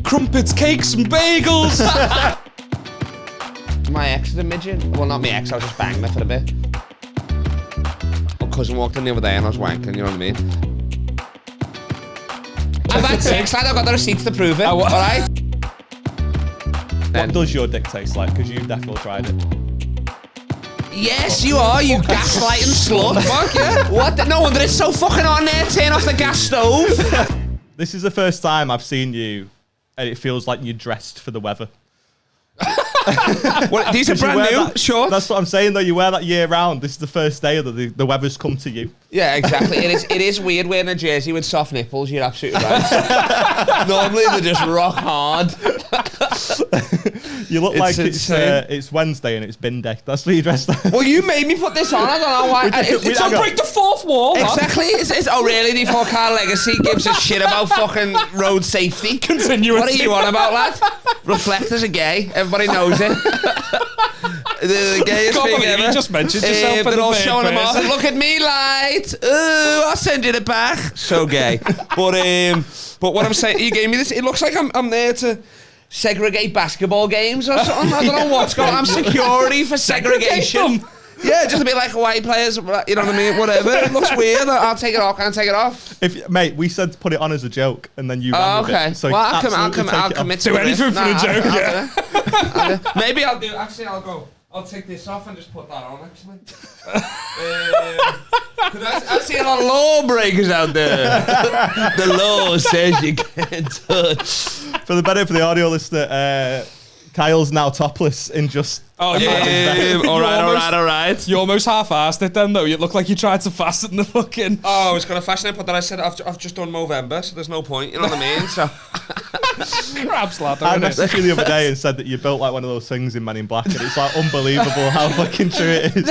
crumpets, cakes, and bagels. My ex is a midget. Well, not my ex, I was just banging her for a bit. My cousin walked in the other day and I was wanking, you know what I mean? I've had sex, lad, I've got the receipts to prove it, alright? What does your dick taste like? Because you've definitely tried it. Yes, you are, you gaslighting slut. Fuck yeah. What? No wonder it's so fucking hot in there. Turn off the gas stove. This is the first time I've seen you, and it feels like you're dressed for the weather. Well, these are brand new shorts. That's what I'm saying, though. You wear that year round. This is the first day that the weather's come to you. Yeah, exactly. It is weird wearing a jersey with soft nipples. You're absolutely right. Normally they're just rock hard. You look like it's Wednesday and it's bin day. That's what you dressed like. Well, you made me put this on. I don't know why. It's to break the fourth wall. Exactly. Oh, really? The fuck car legacy gives a shit about fucking road safety. Continuity. What are you on about, lad? Reflectors are gay. Everybody knows it. The gayest thing ever. You just mentioned yourself. They're all showing them off. Look at me, light. Ooh, I'll send you the back. So gay. But what I'm saying, you gave me this. It looks like I'm there to segregate basketball games or something. I don't know what's going on. I'm security for segregation. Yeah, just a bit like white players, you know what I mean? Whatever. It looks weird. I'll take it off. Can I take it off? Mate, we said to put it on as a joke, and then you ran with okay. it. So well, I'll commit to do anything for a joke. Yeah. Maybe I'll do. Actually, I'll take this off and just put that on. Actually, I see a lot of lawbreakers out there. The law says you can't touch. For the benefit of the audio listener, Kyle's now topless in just. Oh yeah, all right. You almost half-assed it then, though. You look like you tried to fasten the fucking. Oh, I was gonna fasten it, but then I said I've just done Movember, so there's no point. You know what I mean? So. Perhaps, lad. I messaged you the other day and said that you built like one of those things in Men in Black, and it's like unbelievable how fucking true it is.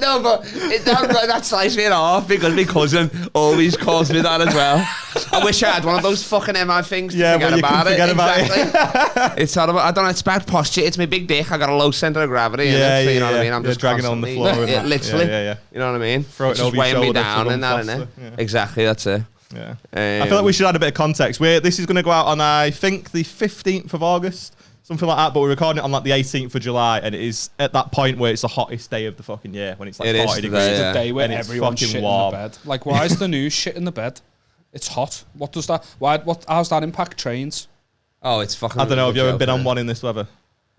No, but that sliced me in half because my cousin always calls me that as well. I wish I had one of those fucking MI things to forget about it. Exactly. It's horrible. I don't know. It's bad posture. It's my big dick. I got a low centre of gravity. Yeah, so you know what I mean. I'm just dragging on the floor. Literally. Yeah. You know what I mean? Throw it over your weighing me shoulder down and that, innit? Yeah. Exactly. That's it. Yeah. I feel like we should add a bit of context. This is going to go out on, I think, the 15th of August, something like that, but we're recording it on like the 18th of July, and it is at that point where it's the hottest day of the fucking year, when it's like 40 degrees. It's a day where everyone's shit warm. in the bed. Like, why is the news shit in the bed? It's hot. What does that? How's that impact trains? Oh, it's fucking. I don't know. Have you ever been on one in this weather?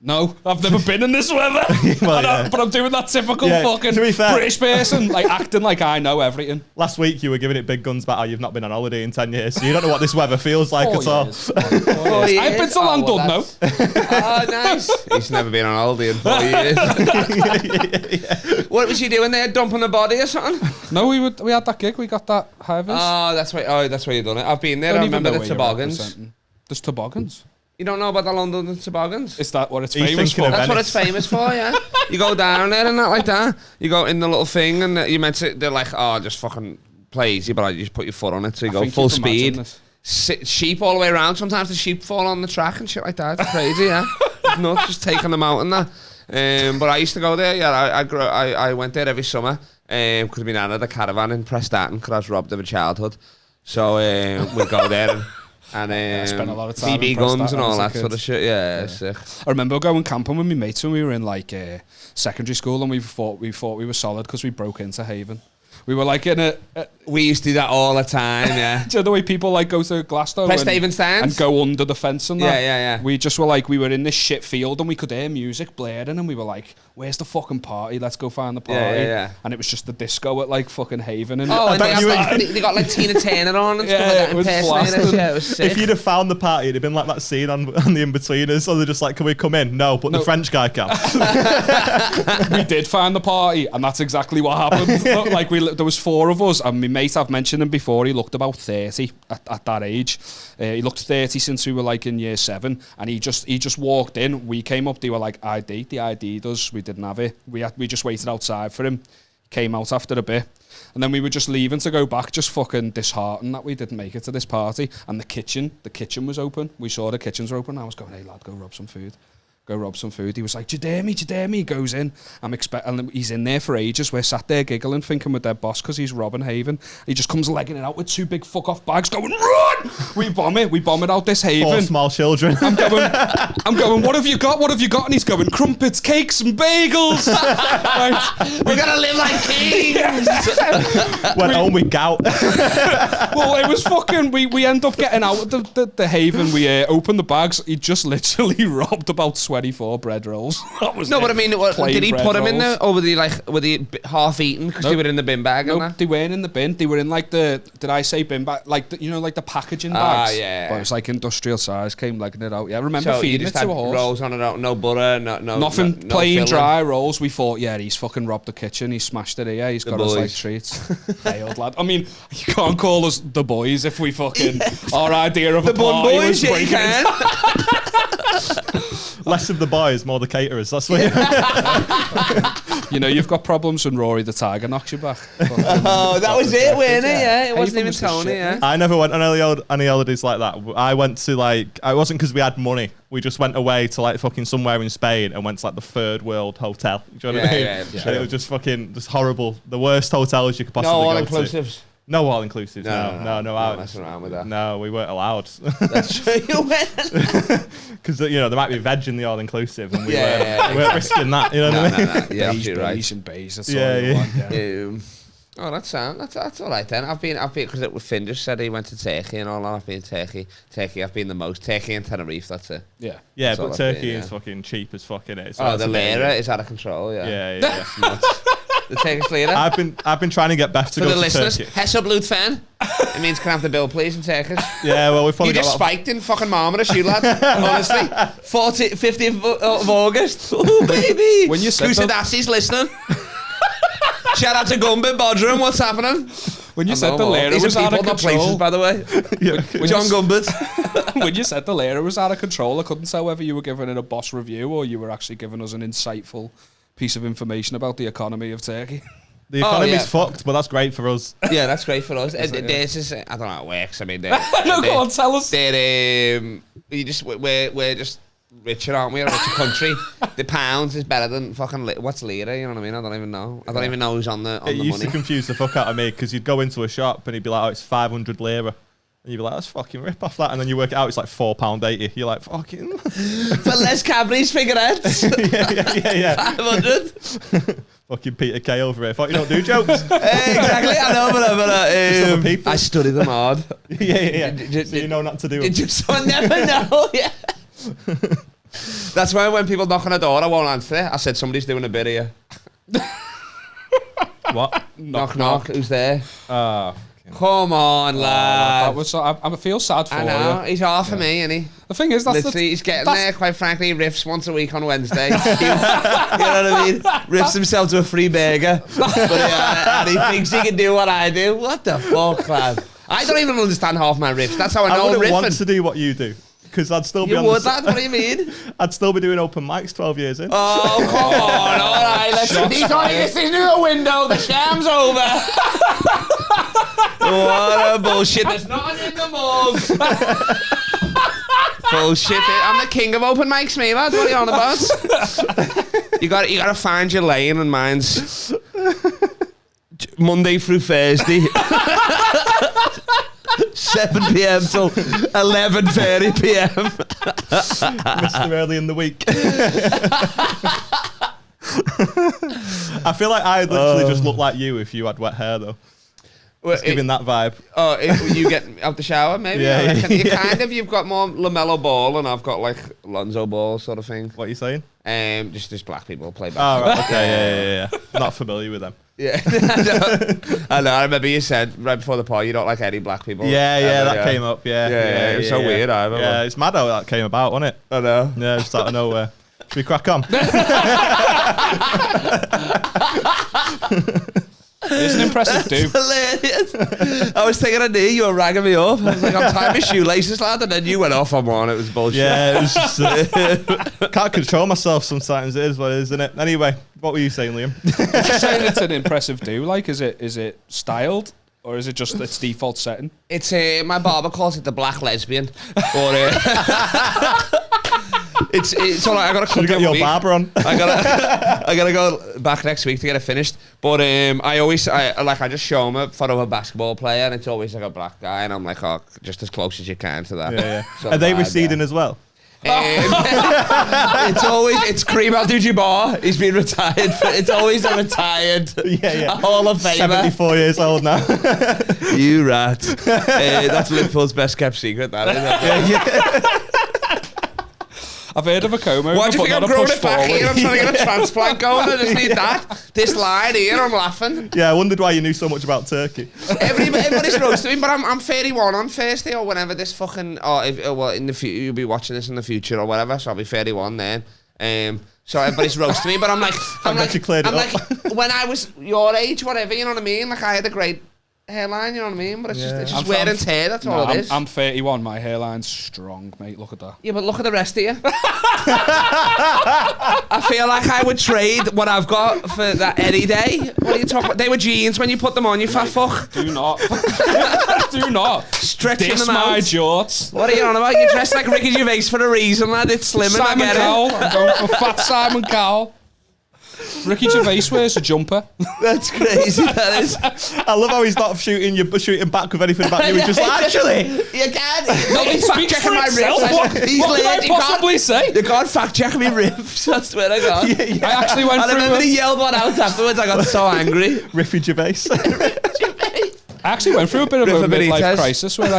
No, I've never been in this weather. But I'm doing that typical fucking British person, like acting like I know everything. Last week you were giving it big guns about how you've not been on holiday in 10 years, so you don't know what this weather feels like at all. 4 years. I've been to London, Oh, nice. He's never been on holiday in 4 years. What was you doing there, dumping a body or something? No, we had that gig, we got that high-vis. Oh, that's why you done it. I've been there, I remember the toboggans. There's toboggans? You don't know about the London toboggans? Is that what it's famous for? That's what it's famous for, yeah. You go down there and that like that. You go in the little thing and you meant to, they're like, oh, just fucking play easy, but you just put your foot on it, so you go full speed. Sheep all the way around. Sometimes the sheep fall on the track and shit like that. It's crazy, yeah. It's nuts, just taking them out and that. But I used to go there, yeah. I went there every summer because my nan had a caravan in Prestatyn because I was robbed of a childhood. So we'd go there and I spent a lot of time BB guns and all that sort of shit. Yeah, sick. I remember going camping with my mates when we were in like secondary school, and we thought we were solid because we broke into Haven. We were like in we used to do that all the time, yeah. Do you know the way people like go to Glasgow and go under the fence and that? Yeah. We just were like, we were in this shit field and we could hear music blaring and we were like, where's the fucking party? Let's go find the party. Yeah. And it was just the disco at like fucking Haven. And and they got like Tina Turner on and stuff like that. It was blasted. Yeah, it was sick. If you'd have found the party, it'd have been like that scene on the Inbetweeners. So they're just like, can we come in? No, but the French guy can. We did find the party and that's exactly what happened. Like there was 4 of us, and my mate, I've mentioned him before, he looked about 30 at that age. He looked 30 since we were like in year 7, and he just walked in. We came up, they were like, the ID does. We didn't have it. We just waited outside for him. Came out after a bit, and then we were just leaving to go back, just fucking disheartened that we didn't make it to this party. And the kitchen was open. We saw the kitchens were open. I was going, hey lad, go rob some food. go rob some food. He was like, do you dare me? He goes in. And he's in there for ages. We're sat there giggling, thinking we're dead boss because he's robbing Haven. He just comes legging it out with 2 big fuck off bags going, run! We bomb it out this Haven. 4 small children. I'm going, what have you got? And he's going, crumpets, cakes and bagels. Right. We're going to live like kings. Went home with gout. Well, it was fucking, we end up getting out of the Haven. We opened the bags. He just literally robbed about 24 bread rolls. That was no, but I mean, did he put them in there, or were they half eaten because they were in the bin bag? No, they weren't in the bin. They were in like did I say bin bag? Like like the packaging bags. Yeah. But it was like industrial size. Came legging it out. Yeah, I remember so feeding it to a horse. Rolls on it out, no butter, nothing, no plain filling. dry rolls. We thought, yeah, he's fucking robbed the kitchen. He smashed it here. He's got us like treats. Hey, old lad. I mean, you can't call us the boys if we fucking our idea of the a party boys, was breaking it. Less of the boys, more the caterers. That's what you know, you've got problems when Rory the Tiger knocks you back. Oh, that was it, wasn't it? Yeah, it wasn't even Tony. Yeah. I never went on any holidays like that. I went to it wasn't because we had money. We just went away to like fucking somewhere in Spain and went to like the third world hotel. Do you know what I mean? Yeah. And it was just fucking just horrible. The worst hotels you could possibly go to. No all-inclusives. No all-inclusives. No. Not messing around with that. No, we weren't allowed. That's true. You went. Because there might be veg in the all-inclusive, and we weren't risking that. You know what I mean? No. Yeah, you're right. Beige and beige. That's all you want. Yeah. Oh, that's all right then. I've been because Finn just said he went to Turkey and all that. I've been Turkey. I've been the most. Turkey and Tenerife. That's it. Yeah. Yeah, but Turkey is fucking cheap as fucking it. So the lira is out of control. Yeah. Yeah. The Turkish lira. I've been trying to get Beth to go to Turkey. For the listeners, Hesa Blutfen. It means can I have the bill, please, in Turkish. Yeah, well, we've probably You just spiked in fucking Marmaris, you lad. Honestly. 50th of August. Oh, baby. When you said Kusadasi's listening. Shout out to Gumby Bodrum. What's happening? When you said the lira was out of control. Places, by the way. John Gumbert. When you said the lira was out of control, I couldn't tell whether you were giving it a boss review or you were actually giving us an insightful piece of information about the economy of Turkey. The economy's fucked, but that's great for us. Yeah, that's great for us. This is, I don't know how it works. I mean, no, go on, tell us. We're just richer, aren't we? A richer country. The pound is better than fucking what's lira? You know what I mean? I don't even know. I don't even know who's on the money. It used to confuse the fuck out of me because you'd go into a shop and he'd be like, "Oh, it's 500 lira." And you'd be like, that's fucking rip off that. And then you work it out, it's like £4.80. You're like, fucking. For Les Cadbury's figureheads. yeah. 500. Fucking Peter Kay over here. Thought you don't do jokes. Exactly. I know, but I study them hard. Yeah. So you know not to do them. So I never know, yeah. That's why when people knock on a door, I won't answer it. I said, somebody's doing a bit here. What? Knock. Who's there? Come on, lad. That was I feel sad for you. I know. He's half of me, isn't he? The thing is, he's getting there, quite frankly. He riffs once a week on Wednesday. You know what I mean? Riffs himself to a free burger. And he thinks he can do what I do. What the fuck, lad? I don't even understand half my riffs. That's how I know I wouldn't riffing. want to do what you do. Because I'd still be on lad? What do you mean? I'd still be doing open mics 12 years in. Oh, come on. All right. He's only listening to the window. The scam's over. What a bullshit. There's nothing in the mug. Bullshit. I'm the king of open mics, me, lad. What are you on about? You got to find your lane, and mine's Monday through Thursday. 7 p.m. till 11:30 p.m. Mr. Early in the week. I feel like I literally just look like you if you had wet hair, though. It's giving that vibe. Oh, you get out the shower, maybe? Yeah. Kind of. You've got more LaMelo Ball, and I've got like Lonzo Ball sort of thing. What are you saying? Just black people play basketball. Oh, right. Okay, yeah. Not familiar with them. Yeah. I know. I remember you said right before the party you don't like any black people. Yeah, that came up. Yeah. It was so weird. I remember. Yeah, it's mad how that came about, wasn't it? I know. Yeah, just out of nowhere. Should we crack on? It's an impressive dude. Hilarious. I was thinking I knew you were ragging me up. I was like, I'm tying my shoelaces, lad, and then you went off on one. It was bullshit. Yeah, it was just, can't control myself sometimes. It is what it is, isn't it? Anyway, what were you saying, Liam? Just saying it's an impressive do. Like, is it styled? Or is it just its default setting? It's my barber calls it the black lesbian. Or It's all right. I gotta cut get your barber on. I gotta go back next week to get it finished. But I just show him a photo of a basketball player, and it's always like a black guy, and I'm like, oh, just as close as you can to that. Yeah. Are they receding as well? It's Kareem Abdul-Jabbar. He's been retired. It's always a retired Hall of Famer. 74 years old now. You rat. That's Liverpool's best kept secret. That is. I've heard of a coma. Why do you think I'm growing it back here? I'm trying to get a transplant going. I just need that. This line here, I'm laughing. Yeah, I wondered why you knew so much about Turkey. Everybody's roasting me, but I'm 31 on Thursday or whenever this fucking... in the future, you'll be watching this in the future or whatever, so I'll be 31 then. So everybody's roasting me, but I'm like... when I was your age, whatever, you know what I mean? Like, I had a great hairline, you know what I mean? But it's just wear and tear, that's all it is. I'm 31, my hairline's strong, mate, look at that. Yeah, but look at the rest of you. I feel like I would trade what I've got for that any day. What are you talking about? They were jeans when you put them on, you fat fuck. Do not. Do not. Stretching Diss them out. my jorts. What are you on about? You dress like Ricky Gervais for a reason, lad. It's slimming, Simon I get Cowell. it. I'm going for fat Simon Cowell. Ricky Gervais wears a jumper. That's crazy, that is. I love how he's not shooting back with anything about you. He's just like, actually, you can't. Nobody's fact checking my ribs. What can I possibly say? You can't fact check me ribs. I swear to God. Yeah. I actually went through. I remember he yelled one out afterwards. I got so angry. Ricky Gervais. I actually went through a bit of a midlife crisis where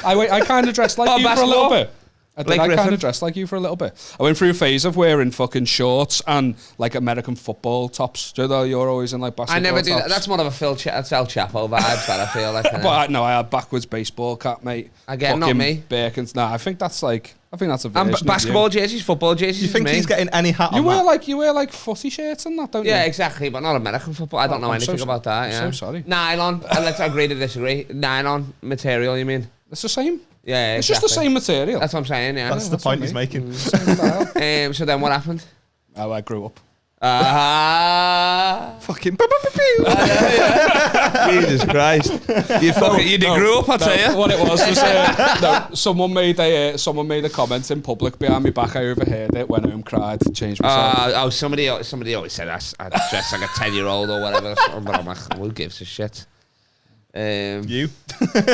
I kind of dressed like you for a little bit. I kind of dressed like you for a little bit. I went through a phase of wearing fucking shorts and like American football tops. Do you know, you're always in like basketball I never do tops. that. That's more of a El Chapo vibes that I feel like. But I had backwards baseball cap, mate. Again, not me. Birkins. Nah, I think that's a version and basketball jerseys, football jerseys. You think he's getting any hat on You wear like footy shirts and that, don't you? Yeah, exactly, but not American football. I don't know anything about that. Yeah. I'm so sorry. Nylon. Let's agree to disagree. Nylon material, you mean? It's the same. Yeah, it's just the same material. That's what I'm saying. Yeah, that's the point he's making. So then, what happened? Oh, I grew up. Fucking. Jesus Christ! You grew up, I tell you. What it was someone made a comment in public behind my back. I overheard it, went home, cried, changed myself. Somebody always said I dress like a 10-year-old or whatever. But I'm like, who gives a shit? You?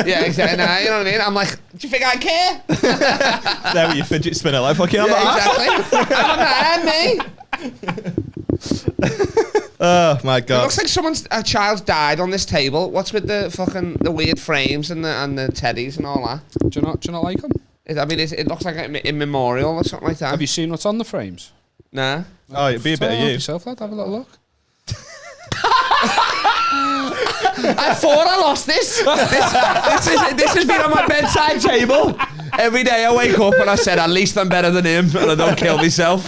Yeah, exactly. Nah, you know what I mean? I'm like, do you think I care? There with your fidget spinner, like fucking. Exactly. I'm me. Oh my God! It looks like a child died on this table. What's with the weird frames and the teddies and all that? Do you not like them? It looks like in memorial or something like that. Have you seen what's on the frames? Nah. Oh, it'd be a bit of you. Yourself, lad. Have a little look. I thought I lost this. This has been on my bedside table. Every day I wake up and I said, at least I'm better than him and I don't kill myself.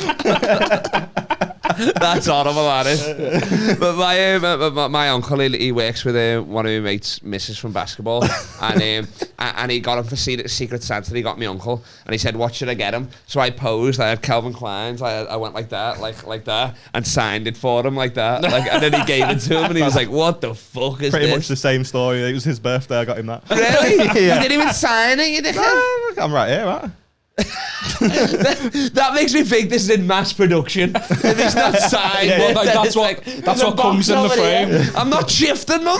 That's horrible, that is. But my uncle, he works with one of my mates' missus from basketball, and he got him for Secret Santa. He got me uncle, and he said, "What should I get him?" So I posed. I had Calvin Klein's. I went like that, like that, and signed it for him like that. And then he gave it to him, and he was like, "What the fuck is Pretty this?" much the same story. It was his birthday. I got him that. Really? Yeah. You didn't even sign it, you dickhead? I'm right here, right? That makes me think this is in mass production. If it's not signed, that's what comes in the frame. I'm not shifting them.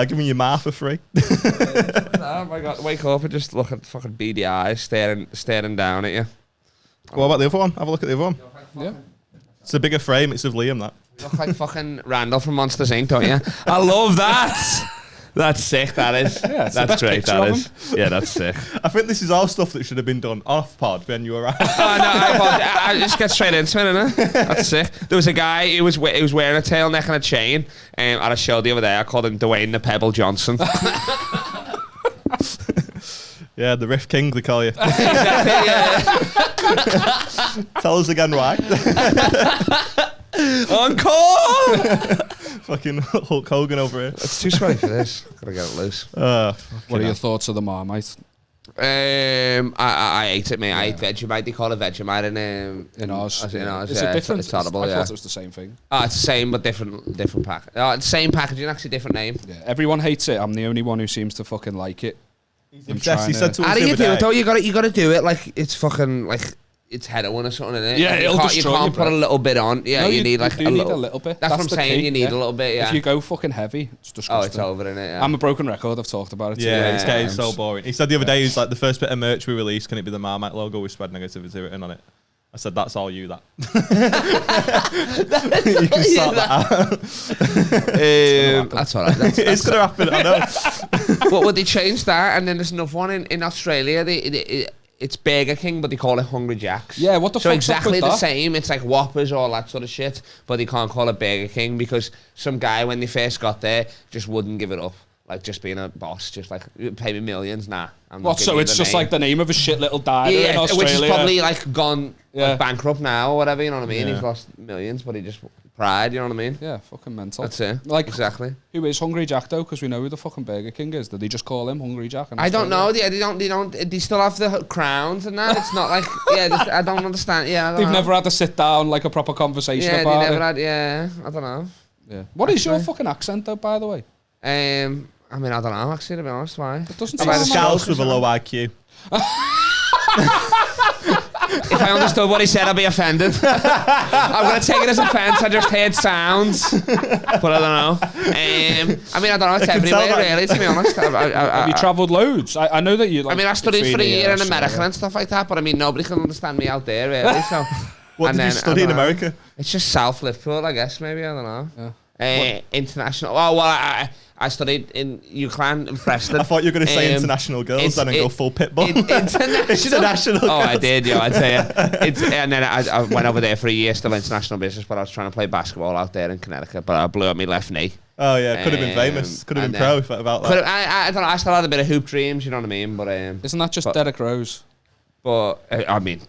Give me your Martha free. Oh my God! Wake up and just look at fucking beady eyes staring down at you. What about the other one? Have a look at the other one. Yeah, it's a bigger frame. It's of Liam. That look like fucking Randall from Monsters Inc. Don't you? I love that. That's sick, that is. Yeah, that's great, that is. Yeah, that's sick. I think this is all stuff that should have been done off pod when you were out. Oh, no, I just get straight into it, innit? That's sick. There was a guy, he was wearing a tailneck and a chain at a show the other day. I called him Dwayne the Pebble Johnson. Yeah, the Riff King, they call you. Exactly, yeah. Tell us again why. Encore! Fucking Hulk Hogan over here. It's too sweaty for this. Gotta get it loose. What are your thoughts of the Marmite? I ate it, mate. I ate Vegemite. They call it Vegemite in ours. Is it different? It's horrible, I thought it was the same thing. It's the same, but different pack. Same packaging, actually different name. Yeah, everyone hates it. I'm the only one who seems to fucking like it. He's obsessed. He said to us How do the you other do it day, though? You got to do it like it's fucking like it's heroin or something, isn't it? Yeah, you it'll can't, destroy you can't you, put a bro. little bit on. Yeah, No, you need like a little bit. That's what I'm the saying. key, You need a little bit. Yeah. If you go fucking heavy, it's disgusting. Oh, it's over, innit? Yeah. I'm a broken record. I've talked about it. yeah, too it's many getting times. so boring. He said the other day, he's like, the first bit of merch we released, can it be the Marmite logo with spread negativity written on it? I said, that's all you, that. You can sort that out. That's all right. It's going to happen, I know. What would they change that? And then there's another one in Australia. It's Burger King, but they call it Hungry Jack's. Yeah, what the So fuck's exactly up with the that? same. It's like Whoppers, all that sort of shit, but they can't call it Burger King because some guy, when they first got there, just wouldn't give it up. Like, just being a boss, just like, pay me millions, nah. I'm not What, giving so you it's the just name. like the name of a shit little diner in Yeah, Australia. which is probably like gone like, bankrupt now or whatever, you know what I mean? Yeah. He's lost millions, but he just pride, you know what I mean? Yeah, fucking mental. That's it. Like, exactly. Who is Hungry Jack though? Because we know who the fucking Burger King is. Did they just call him Hungry Jack? In I don't Australia? know. They don't. They still have the crowns and that. It's not like I don't understand. Yeah, I don't They've know. never had to sit down like a proper conversation Yeah, about they never it. had. Yeah, I don't know. Yeah. What is your Actually. fucking accent though, by the way? I mean, I don't know. Actually, to be honest, why? It doesn't I'm sound a like scouse with a low IQ. If I understood what he said, I'd be offended. I'm gonna take it as offence. I just heard sounds, but I don't know. I mean, I don't know. It's I can tell everywhere, that. really. To be honest, Have you travelled loads? I know that you. Like, I mean, I studied for a between year in Australia. America and stuff like that, but I mean, nobody can understand me out there, really. So, What and did you then, study I in don't know. America? It's just South Liverpool, I guess. Maybe I don't know. Yeah. International. Oh well, I studied in Ukraine and Preston. I thought you were going to say international girls then and go full pitbull. International Oh, I girls. did, yeah, I'd say it. And then I went over there for a year, still international business, but I was trying to play basketball out there in Connecticut, but I blew up my left knee. Oh yeah, could have been famous. Could have been pro if about that. I don't know, I still had a bit of hoop dreams, you know what I mean? But Isn't that just Derek Rose? I mean,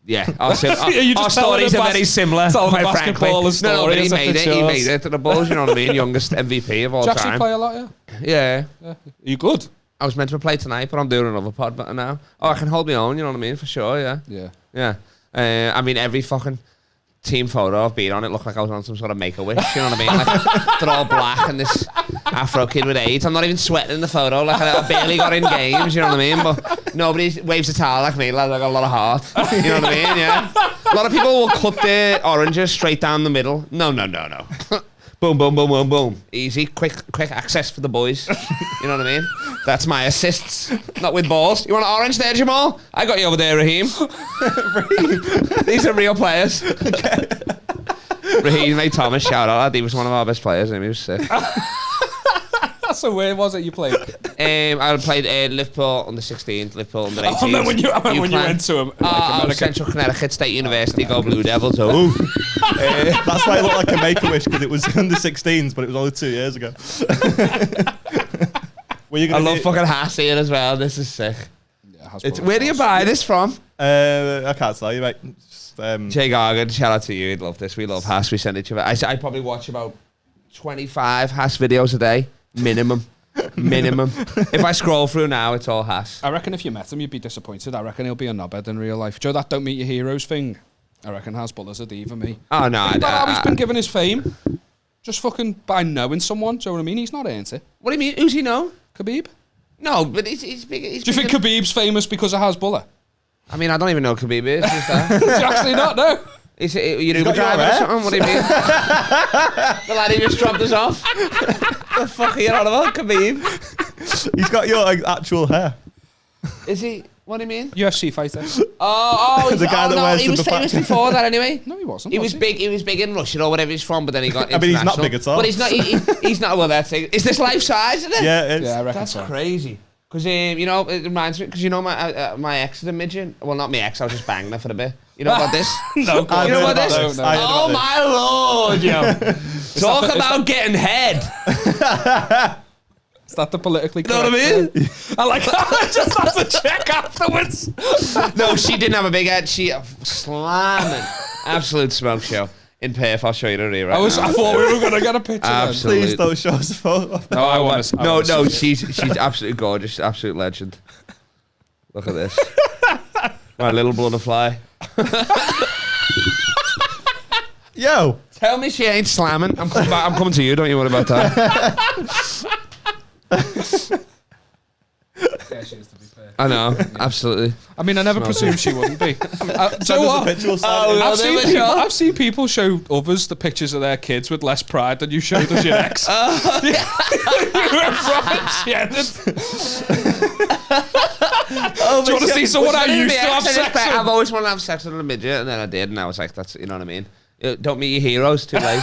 yeah, our Are you just telling stories a are very similar. telling a Quite basketball frankly. story No, but he as if made it's it. He yours. made it to the Bulls. You know what I mean? Youngest MVP of all Do you actually time. play a lot? Yeah. Yeah. Are you good? I was meant to play tonight, but I'm doing another pod but now. Oh, I can hold my own. You know what I mean? For sure. Yeah. Yeah. Yeah. I mean, every fucking team photo I've been on, it looked like I was on some sort of Make-A-Wish. You know what I mean? Like, they're all black and this Afro kid with AIDS. I'm not even sweating in the photo. Like, I barely got in games. You know what I mean? But nobody waves a towel like me. Like, I got a lot of heart. You know what I mean? Yeah. A lot of people will cut their oranges straight down the middle. No. Boom, boom, boom, boom, boom. Easy, quick access for the boys. You know what I mean? That's my assists. Not with balls. You want an orange there, Jamal? I got you over there, Raheem. These are real players. Raheem, mate, Thomas, shout out. He was one of our best players, and he was sick. So where was it you played? I played Liverpool under 16, Liverpool under 18. And then when you went to him, Central Connecticut State University, go Blue Devils. Oh. That's why it looked like a Make-A-Wish, because it was under 16s, but it was only 2 years ago. I love fucking Haas here as well. This is sick. Yeah, Where do you buy this from? I can't tell you, mate. Just, Jay Gargan, shout out to you. He'd love this. We love Haas. We send each other. I probably watch about 25 Haas videos a day. Minimum. If I scroll through now, it's all Haas. I reckon if you met him, you'd be disappointed. I reckon he'll be a knobhead in real life. Joe, that don't meet your heroes thing. I reckon Hasbullah's a diva, me. Oh, no. He's not always been given his fame. Just fucking by knowing someone. Do you know what I mean? He's not earned it. What do you mean? Who's he know? Khabib? No, but he's big. He's Do you think Khabib's famous because of Hasbullah? I mean, I don't even know who Khabib is. Who's that? Do you actually not know? Is it you Uber got your driver or hair? something? What do you mean? The lad who just dropped us off. The fuck are you on about, Khabib? he's got your actual hair. Is he? What do you mean? UFC fighter. The guy that wears he the was famous back- before that anyway. No, he wasn't. He was big. He was big in Russia or whatever he's from, but then he got. I mean, he's not international. big at all. But he's not. He's not. Well, that's it. Is this life size? Isn't it? Yeah, it's, Yeah, I reckon That's so. crazy. Because you know, it reminds me. Because you know, my ex is a midget. Well, not my ex. I was just banging her for a bit. You know about this? No, I You know heard about about this? this. I heard Oh about my lord, yo! Talk about getting head. Is that the politically You know correct what I mean? term? I like that. I just have to check afterwards. No, she didn't have a big head. She slamming, absolute smoke show in Perth. I'll show you the rear. Right I thought we were going to get a picture. then. Absolutely. Please don't show us a photo. No, I want to. No, she's absolutely gorgeous, absolute legend. Look at this, my little butterfly. Yo, Tell me she ain't slamming. I'm coming back. I'm coming to you. Don't you worry about that. Yeah, she is the I know, absolutely. I mean, I never presumed she wouldn't be. Do you know what? I've seen people show others the pictures of their kids with less pride than you showed us your ex. You were proper shedded. Do you want to see someone I used to have sex with? I've always wanted to have sex with a midget, and then I did, and I was like, that's, you know what I mean? Don't meet your heroes too late.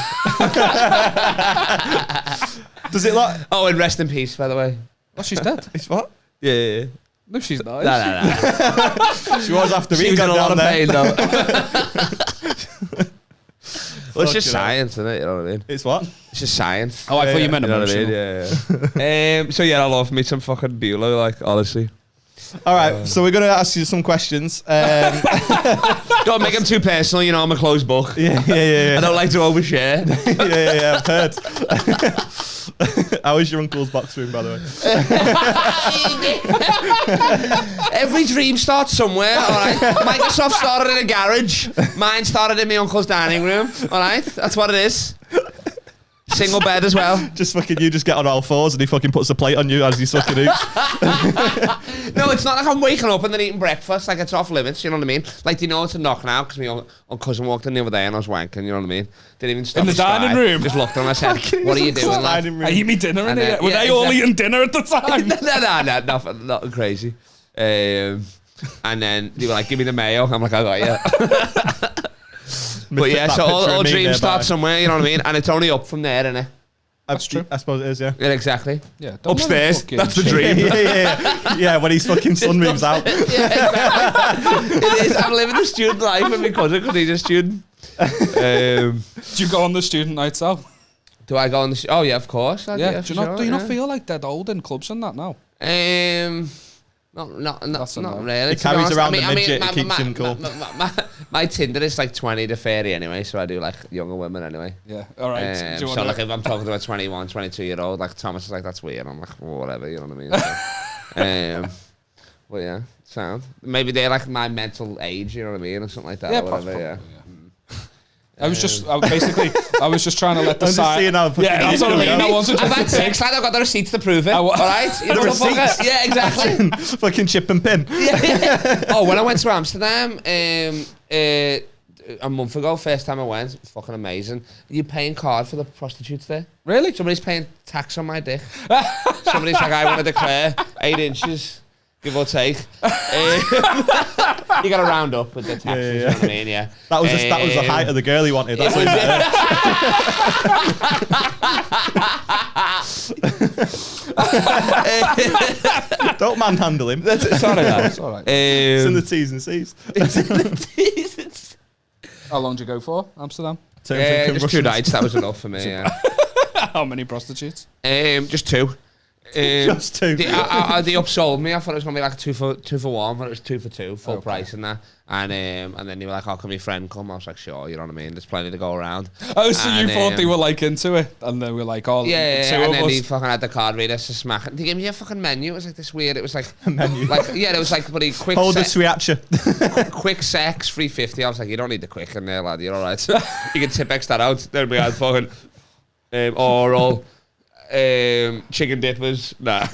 Does it like... Oh, and rest in peace, by the way. Oh, she's dead. It's what? Yeah. No, she's not. No. She was after me. She was in a lot of pain, though. Well, it's just Fucking science, isn't it? You know what I mean? It's what? It's just science. Oh, I thought you meant You know what I emotional. mean? Yeah. So yeah, I love me some fucking Bueller, like, honestly. All right, so we're going to ask you some questions. Don't make them too personal, you know, I'm a closed book. Yeah. I don't like to overshare. yeah, I've heard. How is your uncle's box room, by the way? Every dream starts somewhere, all right? Microsoft started in a garage. Mine started in my uncle's dining room, all right? That's what it is. Single bed as well. Just fucking, you just get on all fours and he fucking puts a plate on you as you sucking eat. No, it's not like I'm waking up and then eating breakfast. Like, it's off limits, you know what I mean? Like, do you know it's a knock now? Because my cousin walked in the other day and I was wanking, you know what I mean? Didn't even stop. In the dining room? Just looked at him and I said, what are you doing, lad? I eat me dinner in here. Were they all eating dinner at the time? No, nothing crazy. And then they were like, give me the mayo. I'm like, I got you. But yeah, so all dreams start somewhere, you know what I mean? And it's only up from there, innit? That's true. I suppose it is, yeah. Yeah, exactly. Yeah, upstairs. That's the dream. Yeah, when his fucking son moves out. Yeah, exactly. It is. I'm living the student life with my cousin because he's a student. Do you go on the student nights out? Do I go on the... Oh, yeah, of course. Do you not feel like dead old in clubs and that now? Not no. really. He carries around the midget, it keeps him cool. My Tinder is like 20 to 30 anyway, so I do like younger women anyway. Yeah, alright. So like if I'm talking to a 21, 22 year old, like Thomas is like, that's weird. I'm like, well, whatever, you know what I mean? So, well, yeah, sound. Maybe they're like my mental age, you know what I mean? Or something like that, or whatever, yeah. I was just trying to let the side. Yeah, that's what I mean. I've had sex, I've got the receipts to prove it. Alright? You know the yeah, exactly. Fucking chip and pin. Yeah. Oh, when I went to Amsterdam a month ago, first time I went, fucking amazing. You're paying card for the prostitutes there. Really? Somebody's paying tax on my dick. Somebody's like, I want to declare 8 inches. Give or take. You got to round up with the taxes, you know what I mean? Yeah. That was the height of the girl he wanted. That's Don't manhandle him. It's all right. It's all right. It's in the T's and C's. It's in the T's. How long did you go for, Amsterdam? Just 2 nights. That was enough for me, yeah. How many prostitutes? Just 2. Just 2. They upsold me. I thought it was gonna be like a 2 for 1, but it was 2 for 2, full price and that. And then they were like, "Oh, can my friend come?" I was like, "Sure," you know what I mean. There's plenty to go around. Oh, so you thought they were like into it, and they were like, "Oh, yeah." Two and of then us. he fucking had the card reader to smack it. They gave me a fucking menu. It was like this weird. It was like a menu. Like it was like bloody quick. Hold the sriracha. Quick sex, $3.50. I was like, you don't need the quick in there, lad. You're all right. You can tip X that out. Then we had fucking oral. Chicken dippers, nah.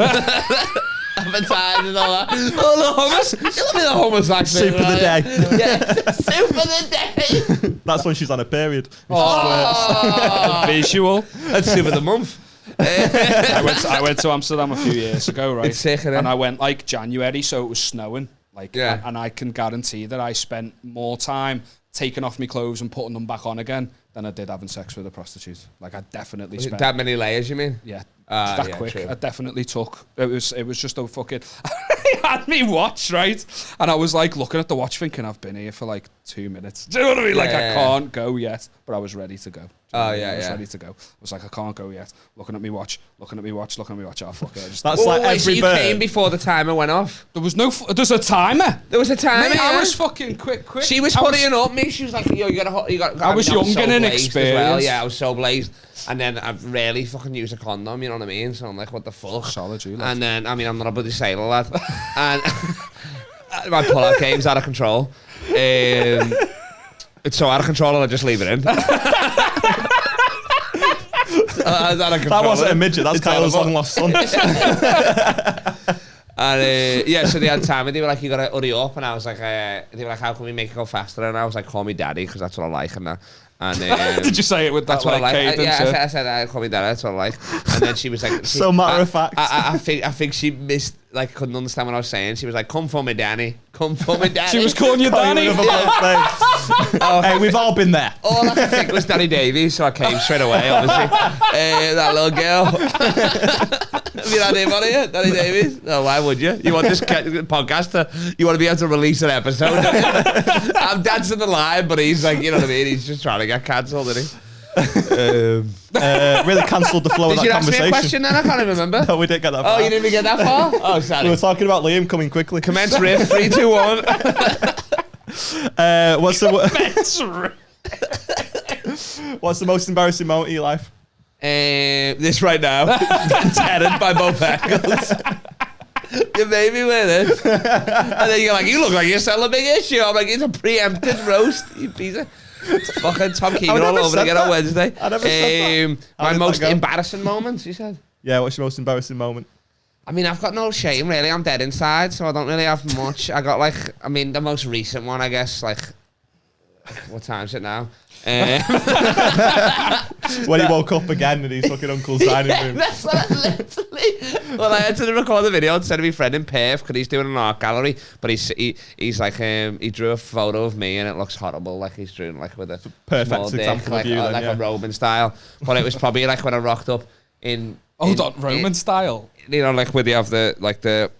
Appetizers and all that. Oh, the hummus. It'll be the hummus, actually. Soup of the day. Yeah, soup of the day. That's when she's on a period. Visual. That's soup of the month. I went to Amsterdam a few years ago, right? It's sick, and I went like January, so it was snowing. Like, yeah. And I can guarantee that I spent more time taking off my clothes and putting them back on again than I did having sex with a prostitute. Like, I definitely spent that many layers, you mean? Yeah, that quick. True. I definitely took. It was just a fucking. He had me watch, right, and I was like looking at the watch, thinking I've been here for like 2 minutes. Do you know what I mean? Like, I can't go yet, but I was ready to go. I was ready to go. I was like, I can't go yet. Looking at me watch. Oh, fuck it. That's like every so you came before the timer went off? There was no... There's a timer? There was a timer, Mate, I was fucking quick. She was putting up me. She was like, yo, you got... I was young and inexperienced. Well. Yeah, I was so blazed. And then I've rarely fucking used a condom, you know what I mean? So I'm like, what the fuck? Solid, you lad. And then, I mean, I'm not a bloody sailor, lad. And my pull-out game's out of control. It's so out of control, I'll just leave it in. That wasn't a midget, that's Kyle's long lost son. And yeah, so they had time, and they were like, you gotta hurry up. And I was like, they were like, how can we make it go faster? And I was like, call me daddy, because that's what I like. And did you say it with that like cadence? Yeah, I said, call me daddy, that's what I like. And then she was like, so matter of fact. I think she missed, like, couldn't understand what I was saying. She was like, come for me, Danny. Come for me, Danny. She was calling you Danny. Hey, we've all been there. All I could think was Danny Davies, so I came straight away, obviously. That little girl. Have you had him on here, Danny Davies? No, why would you? You want this podcast you want to be able to release an episode, don't you? I'm dancing the line, but he's like, you know what I mean? He's just trying to get cancelled, isn't he? Really cancelled the flow of that conversation. Did you ask me a question then? I can't even remember. No, we didn't get that far. Oh, you didn't even get that far? Oh, sorry. We were talking about Liam coming quickly. Commence riff, 3, 2, 1. What's the most embarrassing moment of your life? This right now. Tethered by both ankles. You made me wear this. And then you're like, you look like you're selling a big issue. I'm like, it's a preempted roast, you piece of... It's fucking Tom Keegan all over again on Wednesday. I never said that. My most embarrassing moments, you said? Yeah, what's your most embarrassing moment? I mean, I've got no shame, really. I'm dead inside, so I don't really have much. I got, like, I mean, the most recent one, I guess, like... What time is it now? When he woke up again in his fucking uncle's dining room. That's what I literally... Well, I had to record the video instead of my friend in Perth, because he's doing an art gallery, but he's like, he drew a photo of me, and it looks horrible, like he's drawing, like, with a perfect example like, of you, like a Roman style. But it was probably, like, when I rocked up in... Roman style? You know, like, where they have the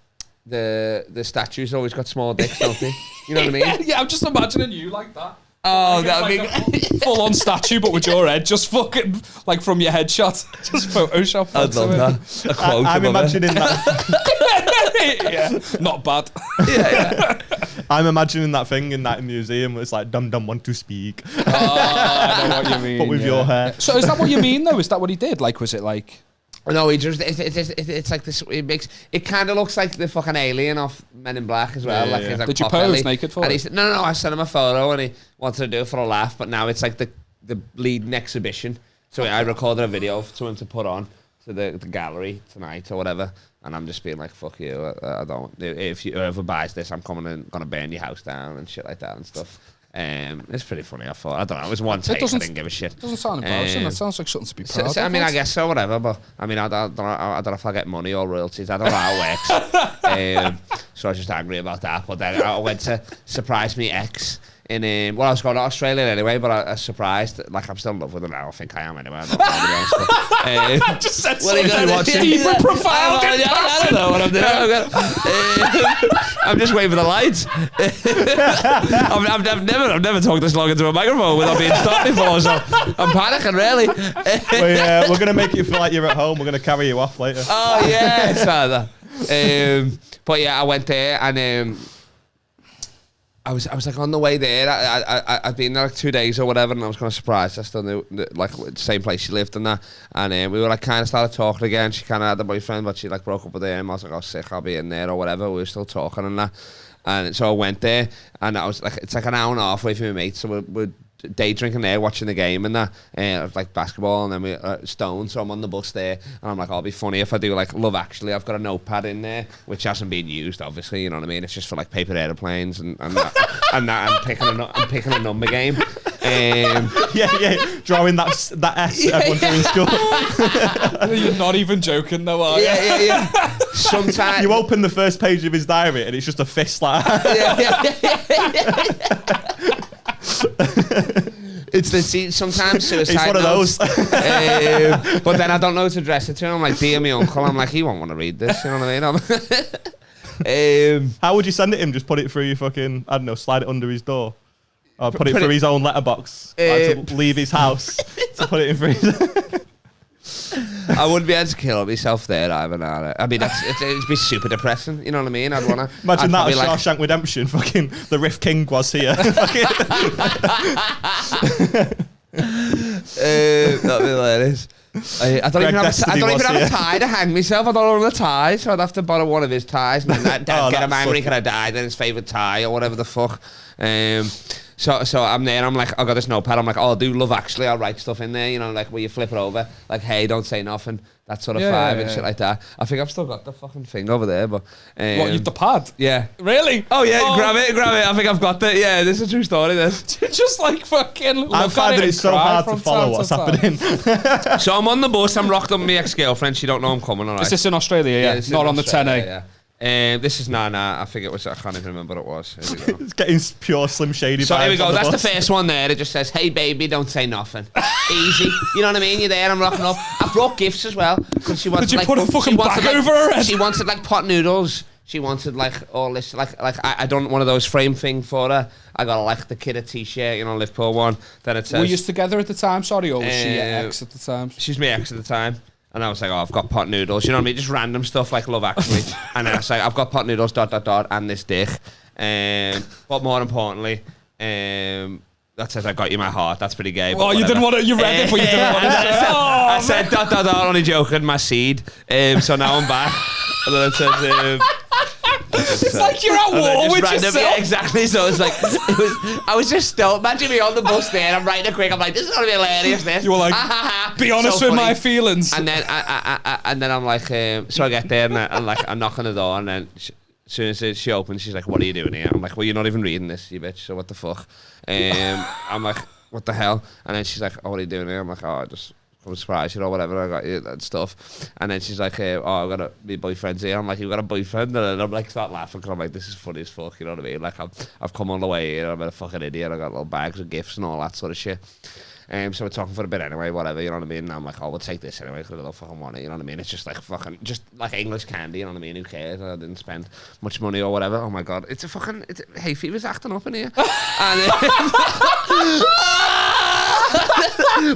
statues always got small dicks, don't they? You know what I mean? Yeah, I'm just imagining you like that. Oh, like that'd be full-on statue, but with your head just fucking like from your headshot, just Photoshop. I'd love that. A quote. I'm imagining that. Yeah, not bad. Yeah. I'm imagining that thing in that museum where it's like dum dum want to speak. Oh, I know what you mean. But with your hair. So is that what you mean though? Is that what he did? Like, was it like? No, he just it's like this. It kind of looks like the fucking alien off Men in Black as well. Yeah, like, yeah. He's like Did you pose naked for and it? he said, no, I sent him a photo and he wanted to do it for a laugh, but now it's like the leading exhibition. So I recorded a video to him to put on to the gallery tonight or whatever, and I'm just being like, fuck you, I don't. If you whoever buys this, I'm coming and gonna burn your house down and shit like that and stuff. It's pretty funny, I thought. I don't know. It was one take. I didn't give a shit. It doesn't sound embarrassing. That sounds like something to be proud of. I mean, I guess so, whatever. But I mean, I don't know if I get money or royalties. I don't know how it works. So I was just angry about that. But then I went to surprise me ex in well, I was going to Australia anyway, but I was surprised. Like, I'm still in love with her now. I think I am anyway. I'm not I just said something deep and profound. I don't know what I'm doing. I'm just waving the lights. I've never talked this long into a microphone without being stopped before, so I'm panicking, really. We're going to make you feel like you're at home. We're going to carry you off later. Oh, yeah. But yeah, I went there and... I was like on the way there. I'd been there like 2 days or whatever, and I was kind of surprised. I still knew like the same place she lived and that. And we were like kind of started talking again. She kind of had a boyfriend, but she like broke up with him. I was like, oh, sick, I'll be in there or whatever. We were still talking and that. And so I went there, and I was like, it's like an hour and a half away from my mates, so we're day drinking there, watching the game and that, like basketball, and then we Stone. So I'm on the bus there, and I'm like, I'll be funny if I do like Love Actually. I've got a notepad in there which hasn't been used, obviously. You know what I mean? It's just for like paper airplanes and that, and I'm picking a number game. Drawing that S everyone doing school. You're not even joking though, are you? Yeah. Sometimes you open the first page of his diary and it's just a fist like It's sometimes suicide. It's one of those. But then I don't know how to address it to him. I'm like, dear me uncle. I'm like, he won't want to read this. You know what I mean? How would you send it him? Just put it through your fucking, I don't know, slide it under his door. Or put it through his own letterbox. Like to leave his house to put it in through his... I wouldn't be able to kill myself there either. I mean, it'd be super depressing. You know what I mean? I'd want to imagine that as Shawshank Redemption. Fucking the Riff King was here. That'd be hilarious. I don't even have a tie to hang myself. I don't own a tie, so I'd have to borrow one of his ties and then Dad get him angry because I died in his favourite tie or whatever the fuck. So I'm there, I'm like, I got this notepad, I'm like, oh, I'll do Love Actually, I'll write stuff in there, you know, like where you flip it over, like, hey, don't say nothing, that sort of vibe and shit like that. I think I've still got the fucking thing over there, but what, you've the pad? Yeah. Really? Oh yeah, grab it. I think I've got it. Yeah, this is a true story. This. Just like fucking. I find that it's so hard to follow what's happening. So I'm on the bus. I'm rocked up with my ex-girlfriend. She don't know I'm coming. All right. Is this in Australia? Yeah, not on the 10A. Yeah. This is nah. I think it was. I can't even remember what it was. Here we go. It's getting pure Slim Shady. So here we go. That's the first one there. It just says, "Hey baby, don't say nothing." Easy. You know what I mean? You're there. I'm rocking up. I brought gifts as well because she wanted. Did you put a fucking bag over her head? She wanted like pot noodles. She wanted like all this like I done one of those frame thing for her. I got like the kid a t-shirt, you know, Liverpool one. Then it says. Were you together at the time? Sorry, or was she your ex at the time? She's my ex at the time. And I was like, oh, I've got pot noodles. You know what I mean? Just random stuff like Love Actually. And then I was like, I've got pot noodles, ... and this dick. But more importantly, that says I got you my heart. That's pretty gay. Well, you didn't want to. You read it, but you didn't want to. I said ... only joking, my seed. So now I'm back. And then it says. It's like you're at war with yourself. Yeah, exactly. So it's like I was just still. Imagine me on the bus there. I'm writing a quick. I'm like, this is gonna be hilarious. This. You were like, be honest with my feelings. And then I'm like, so I get there and I knock on the door, and then as soon as she opens, she's like, what are you doing here? I'm like, well, you're not even reading this, you bitch. So what the fuck? I'm like, what the hell? And then she's like, oh, what are you doing here? I'm like, oh, I just. I'm surprised, you know, whatever, I got you, that stuff. And then she's like, oh, I've got my boyfriend's here. I'm like, you've got a boyfriend? And then I'm like, start laughing, because I'm like, this is funny as fuck, you know what I mean? Like, I've come all the way here, I'm a fucking idiot, I got little bags of gifts and all that sort of shit. So we're talking for a bit anyway, whatever, you know what I mean? And I'm like, oh, we'll take this anyway, because I don't fucking want it, you know what I mean? It's just like fucking, just like English candy, you know what I mean? Who cares? I didn't spend much money or whatever. Oh my God, it's a fucking, hay fever's acting up in here. And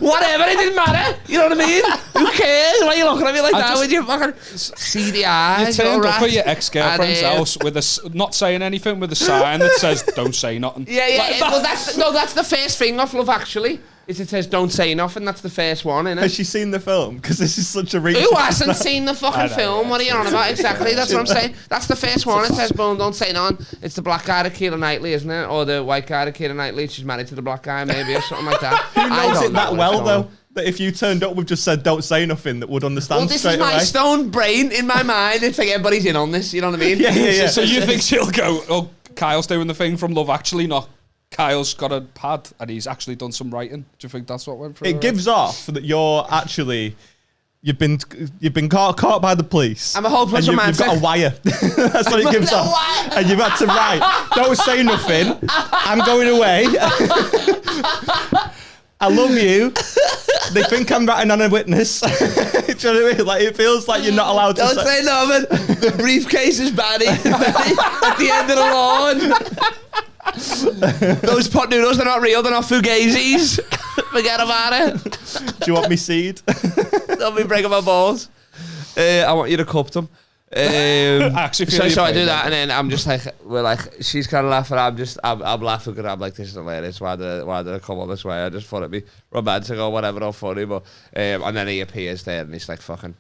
whatever, it didn't matter. You know what I mean? Who cares? Why are you looking at me like that with your fucking seedy eyes? You turned up at your ex-girlfriend's house with not saying anything, with a sign that says, don't say nothing. Yeah. Well, that's the first thing off Love Actually. It says, don't say nothing. That's the first one, innit? Has she seen the film? Because this is such a reach. Who hasn't seen the fucking film? What are you on about? Exactly, that's what I'm saying. That's the first one. It says, boom, don't say nothing. It's the black guy to Keira Knightley, isn't it? Or the white guy to Keira Knightley. She's married to the black guy, maybe, or something like that. Who knows it that well, though? That if you turned up with just said, don't say nothing, that would understand straight away. Well, this is my stone brain in my mind. It's like everybody's in on this, you know what I mean? Yeah. So you think she'll go, oh, Kyle's doing the thing from Love Actually, not Kyle's got a pad and he's actually done some writing. Do you think that's what went through? It gives off that you're actually you've been caught by the police. I'm a hopeless romantic. You've got a wire. That's what it gives off. And you've had to write. Don't say nothing. I'm going away. I love you. They think I'm writing on a witness. Do you know what I mean? Like, it feels like you're not allowed to say nothing. The briefcase is batty at the end of the lawn. Those pot noodles, they're not real, they're not fugazis. Forget about it. Do you want me seed? Don't be breaking my balls. I want you to cup them. So I do that, and then I'm just like, she's kind of laughing. I'm laughing because I'm like, this is hilarious. Why did I come all this way? I just thought it'd be romantic or whatever, or funny. But and then he appears there, and he's like fucking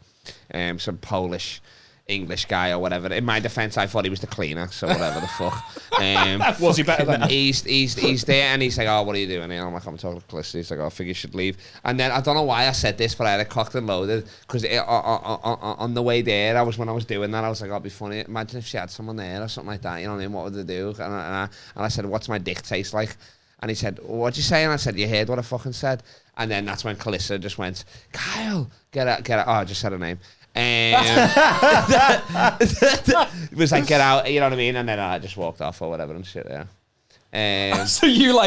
some Polish English guy or whatever. In my defense, I thought he was the cleaner, so whatever the fuck. Was he better than that? He's there, and he's like, oh, what are you doing here? I'm like, I'm talking to Calista. He's like, oh, I think you should leave. And then I don't know why I said this, but I had it cocked and loaded because on the way there, when I was doing that, I was like, oh, it'd be funny. Imagine if she had someone there or something like that. You know what I mean? What would they do? And I said, what's my dick taste like? And he said, what'd you say? And I said, you heard what I fucking said? And then that's when Calista just went, Kyle, get out. Oh, I just said her name. It was like, get out, you know what I mean? And then I just walked off or whatever and shit, yeah. So you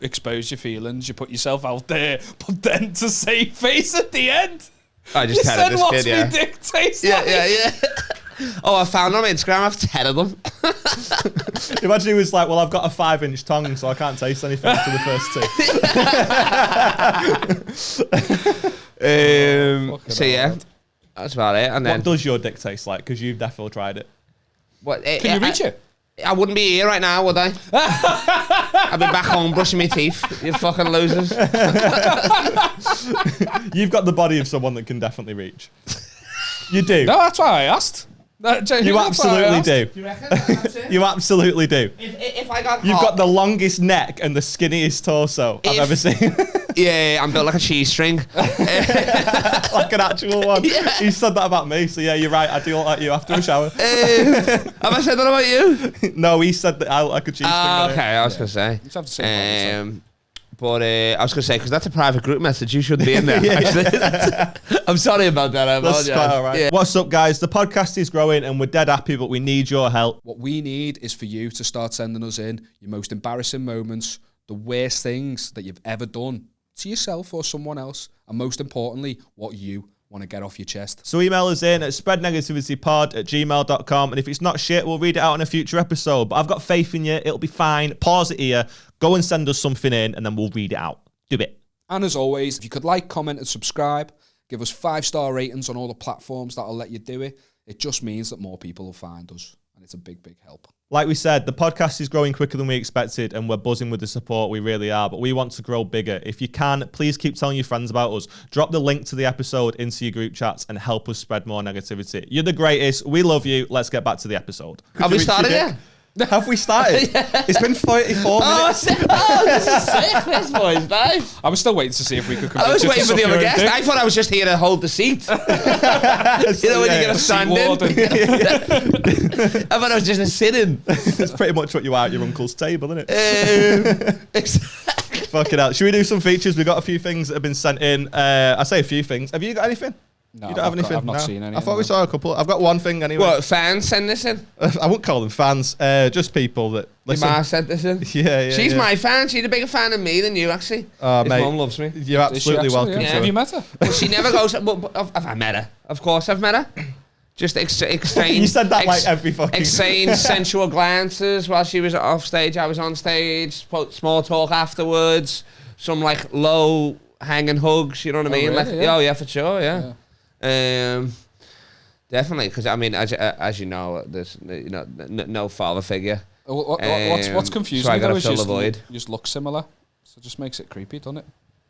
expose your feelings, you put yourself out there, but then to save face at the end, I just tell this what's kid, yeah. me dick taste yeah, like? yeah. Oh, I found them on Instagram. I've 10 of them. Imagine he was like, well, I've got a 5-inch tongue, so I can't taste anything after the first two. So yeah, that's about it. And then, what does your dick taste like? Because you've definitely tried it. What? Can you reach it? I wouldn't be here right now, would I? I'd be back home brushing my teeth. You fucking losers. You've got the body of someone that can definitely reach. You do. No, that's why I asked. You absolutely do. Do you reckon? That's it? You absolutely do. If I got You've got the longest neck and the skinniest torso I've ever seen. Yeah, I'm built like a cheese string. Like an actual one. Yeah. He said that about me, so yeah, you're right. I do look like you after a shower. Have I said that about you? No, he said that I look like a cheese string. Okay, I was going to say. You have to say But I was going to say, because that's a private group message, you shouldn't be in there. Actually. I'm sorry about that. I apologize. That's quite all right. Yeah. What's up, guys? The podcast is growing and we're dead happy, but we need your help. What we need is for you to start sending us in your most embarrassing moments, the worst things that you've ever done to yourself or someone else, and most importantly, what you want to get off your chest. So email us in at spreadnegativitypod@gmail.com, and if it's not shit, we'll read it out in a future episode. But I've got faith in you. It'll be fine. Pause it here. Go and send us something in, and then we'll read it out. Do it. And as always, if you could like, comment, and subscribe, give us 5-star ratings on all the platforms that'll let you do it. It just means that more people will find us, and it's a big, big help. Like we said, the podcast is growing quicker than we expected, and we're buzzing with the support. We really are, but we want to grow bigger. If you can, please keep telling your friends about us. Drop the link to the episode into your group chats and help us spread more negativity. You're the greatest. We love you. Let's get back to the episode. Have we started yet? Have we started? Yeah. It's been 34 minutes. This is sick, this boys, nice. I was still waiting to see if we could. I was waiting for the other guest. I thought I was just here to hold the seat. You know when you're gonna stand in. I thought I was just sitting. That's pretty much what you are at your uncle's table, isn't it? Exactly. Fucking hell. Should we do some features? We've got a few things that have been sent in. I say a few things. Have you got anything? No, you don't have anything? I've not seen anything. I thought we saw a couple. I've got one thing anyway. What, fans send this in? I wouldn't call them fans. Just people that listen. Your ma sent this in? Yeah. She's my fan. She's a bigger fan of me than you, actually. Oh, His mate. mum loves me. You're absolutely welcome to Have you met her? Well, she never goes... Well, have I met her? Of course I've met her. Just exchange... You said that like every fucking... Exchange sensual glances while she was off stage. I was on stage. Small talk afterwards. Some, like, low hanging hugs. You know what I mean? Really? Like, Yeah. Oh, yeah, for sure, yeah. Definitely, because I mean, as you know, there's no father figure. What's confusing? So I me, gotta though, is fill the void. You just look similar, so it just makes it creepy, doesn't it?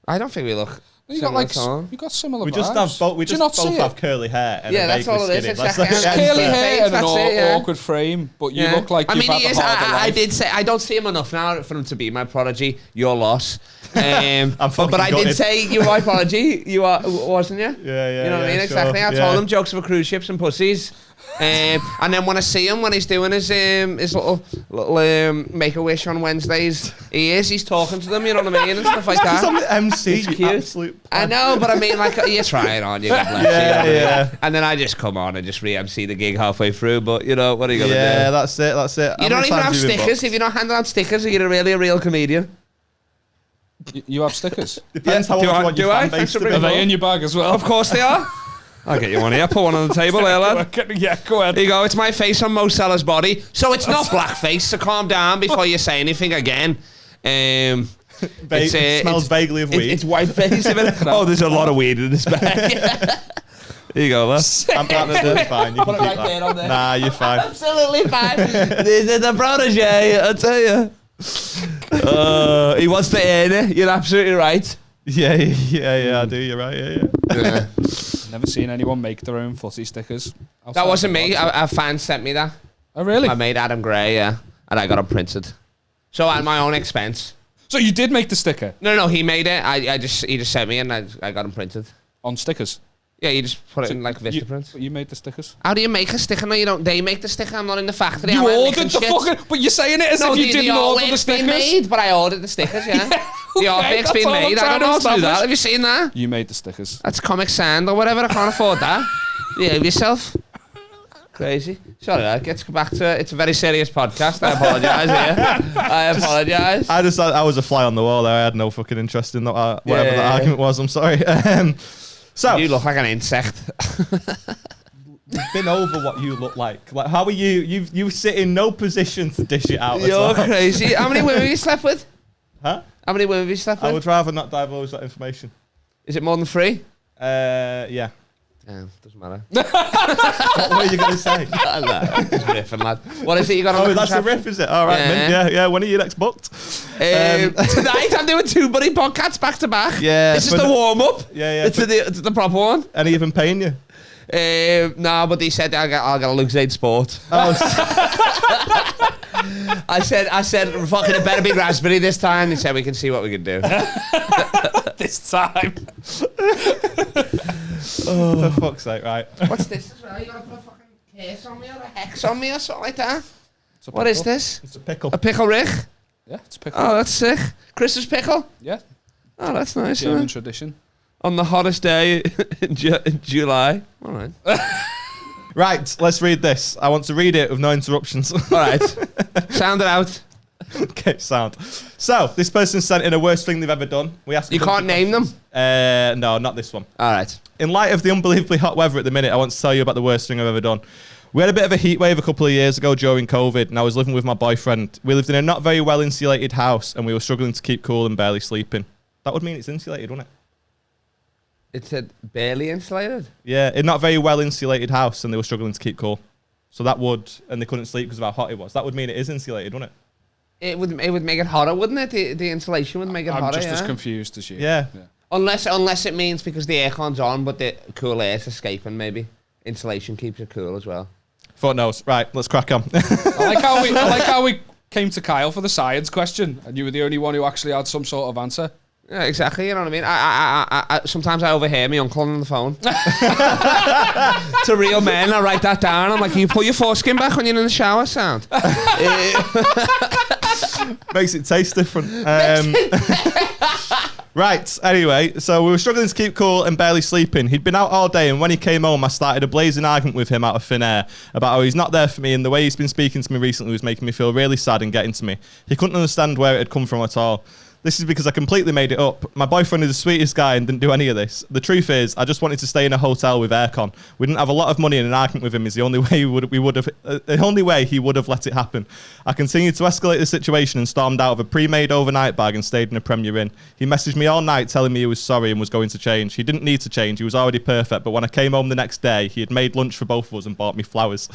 I don't think we look. You got like you got similar. We just vibes. have both. We Do you just not both see have it? curly hair. And Yeah, that's all it is. Exactly. It's curly hair and an That's it, yeah. awkward frame, but you Yeah. look like I you've mean, had a harder I life. did say I don't see him enough now for him to be my prodigy. Your loss. I'm fucking but I did gutted. say you were my prodigy. You are, wasn't you? Yeah. You know what I mean? Sure. Exactly. I told him jokes about cruise ships and pussies. And then when I see him when he's doing his little Make-A-Wish on Wednesdays, he's talking to them, you know what I mean, and stuff like that. He's on the MC. It's you cute. absolute I know, but I mean, like, you're trying on, you God bless you, you know what I mean? Yeah. And then I just come on and just re-MC the gig halfway through, but, you know, what are you going to do? Yeah, that's it. You don't even have stickers. If you're not handing out stickers, you're really a real comedian. You have stickers? Depends how old you want your fan base to be. Are they in your bag as well? Of course they are. I'll get you one here. Put one on the table here, lad. Yeah, go ahead. There you go. It's my face on Mo Salah's body. So it's not blackface, so calm down before you say anything again. It smells vaguely of weed. It's white face. Oh, there's a lot of weed in this bag. There you go, lad. I'm absolutely fine. You can Put it keep right that. there on there. Nah, you're fine. Absolutely fine. This is the protege, I tell you. He wants to earn it. You're absolutely right. Yeah, I do. You're right. Yeah. Never seen anyone make their own footy stickers. That wasn't me. A fan sent me that. Oh, really? I made Adam Gray, yeah. And I got them printed. So at my own expense. So you did make the sticker? No, he made it. He just sent me and I got them printed. On stickers? Yeah, you just put it in like Vistaprint. You made the stickers? How do you make a sticker? No, you don't. They make the sticker. I'm not in the factory. You I'm ordered the fucking... But you're saying it as if you didn't order the stickers? Made, but I ordered the stickers, yeah. The artwork's been made. I don't know how to do that. Have you seen that? You made the stickers. That's Comic Sand or whatever. I can't afford that. Behave yourself. Crazy. Sorry, let's go back to it. It's a very serious podcast. I apologise here. I apologise. I was a fly on the wall there. I had no fucking interest in that, whatever that argument was. I'm sorry. So you look like an insect. We've been over what you look like. Like, how are you? You sit in no position to dish it out. You're crazy. How many women have you slept with? Huh? How many women have you slept with? I would rather not divulge that information. Is it more than 3? Yeah. Damn, doesn't matter. What were you going to say? Just riffing, lad. What is it you got on? Oh, that's a riff, is it? All right, yeah. When are you next booked? Tonight I'm doing 2 buddy podcasts back to back. Yeah. This is the warm up. Yeah. It's the proper one. Any even paying you? No, but they said I'll get a Luxaid Sport. Oh. I said, fucking it better be raspberry this time. They said we can see what we can do. this time. For fuck's sake, right. What's this as well? You gotta put a fucking curse on me or a hex on me or something like that? What is this? It's a pickle. A pickle Rick? Yeah, it's a pickle. Oh, that's sick. Christmas pickle? Yeah. Oh, that's nice. German tradition. On the hottest day in July. All right. Right, let's read this. I want to read it with no interruptions. All right. Sound it out. Okay, sound. So, this person sent in a worst thing they've ever done. We asked. You can't name them? No, not this one. All right. In light of the unbelievably hot weather at the minute, I want to tell you about the worst thing I've ever done. We had a bit of a heat wave a couple of years ago during COVID, and I was living with my boyfriend. We lived in a not very well insulated house, and we were struggling to keep cool and barely sleeping. That would mean it's insulated, wouldn't it? It said barely insulated? Yeah, a not very well insulated house, and they were struggling to keep cool. So that would, and they couldn't sleep because of how hot it was. That would mean it is insulated, wouldn't it? It would make it hotter, wouldn't it? The insulation would make it hotter. I'm just as confused as you. Yeah. Unless it means because the aircon's on, but the cool air's escaping. Maybe insulation keeps it cool as well. Fuck knows. Right, let's crack on. I like how we came to Kyle for the science question, and you were the only one who actually had some sort of answer. Yeah, exactly. You know what I mean. I sometimes I overhear my uncle on the phone. To real men, I write that down. I'm like, can you pull your foreskin back when you're in the shower? Sound. Makes it taste different. Right, anyway, so we were struggling to keep cool and barely sleeping. He'd been out all day, and when he came home, I started a blazing argument with him out of thin air about how he's not there for me, and the way he's been speaking to me recently was making me feel really sad and getting to me. He couldn't understand where it had come from at all. This is because I completely made it up. My boyfriend is the sweetest guy and didn't do any of this. The truth is, I just wanted to stay in a hotel with aircon. We didn't have a lot of money, and an argument with him is the only way the only way he would have let it happen. I continued to escalate the situation and stormed out of a pre-made overnight bag and stayed in a Premier Inn. He messaged me all night telling me he was sorry and was going to change. He didn't need to change. He was already perfect. But when I came home the next day, he had made lunch for both of us and bought me flowers.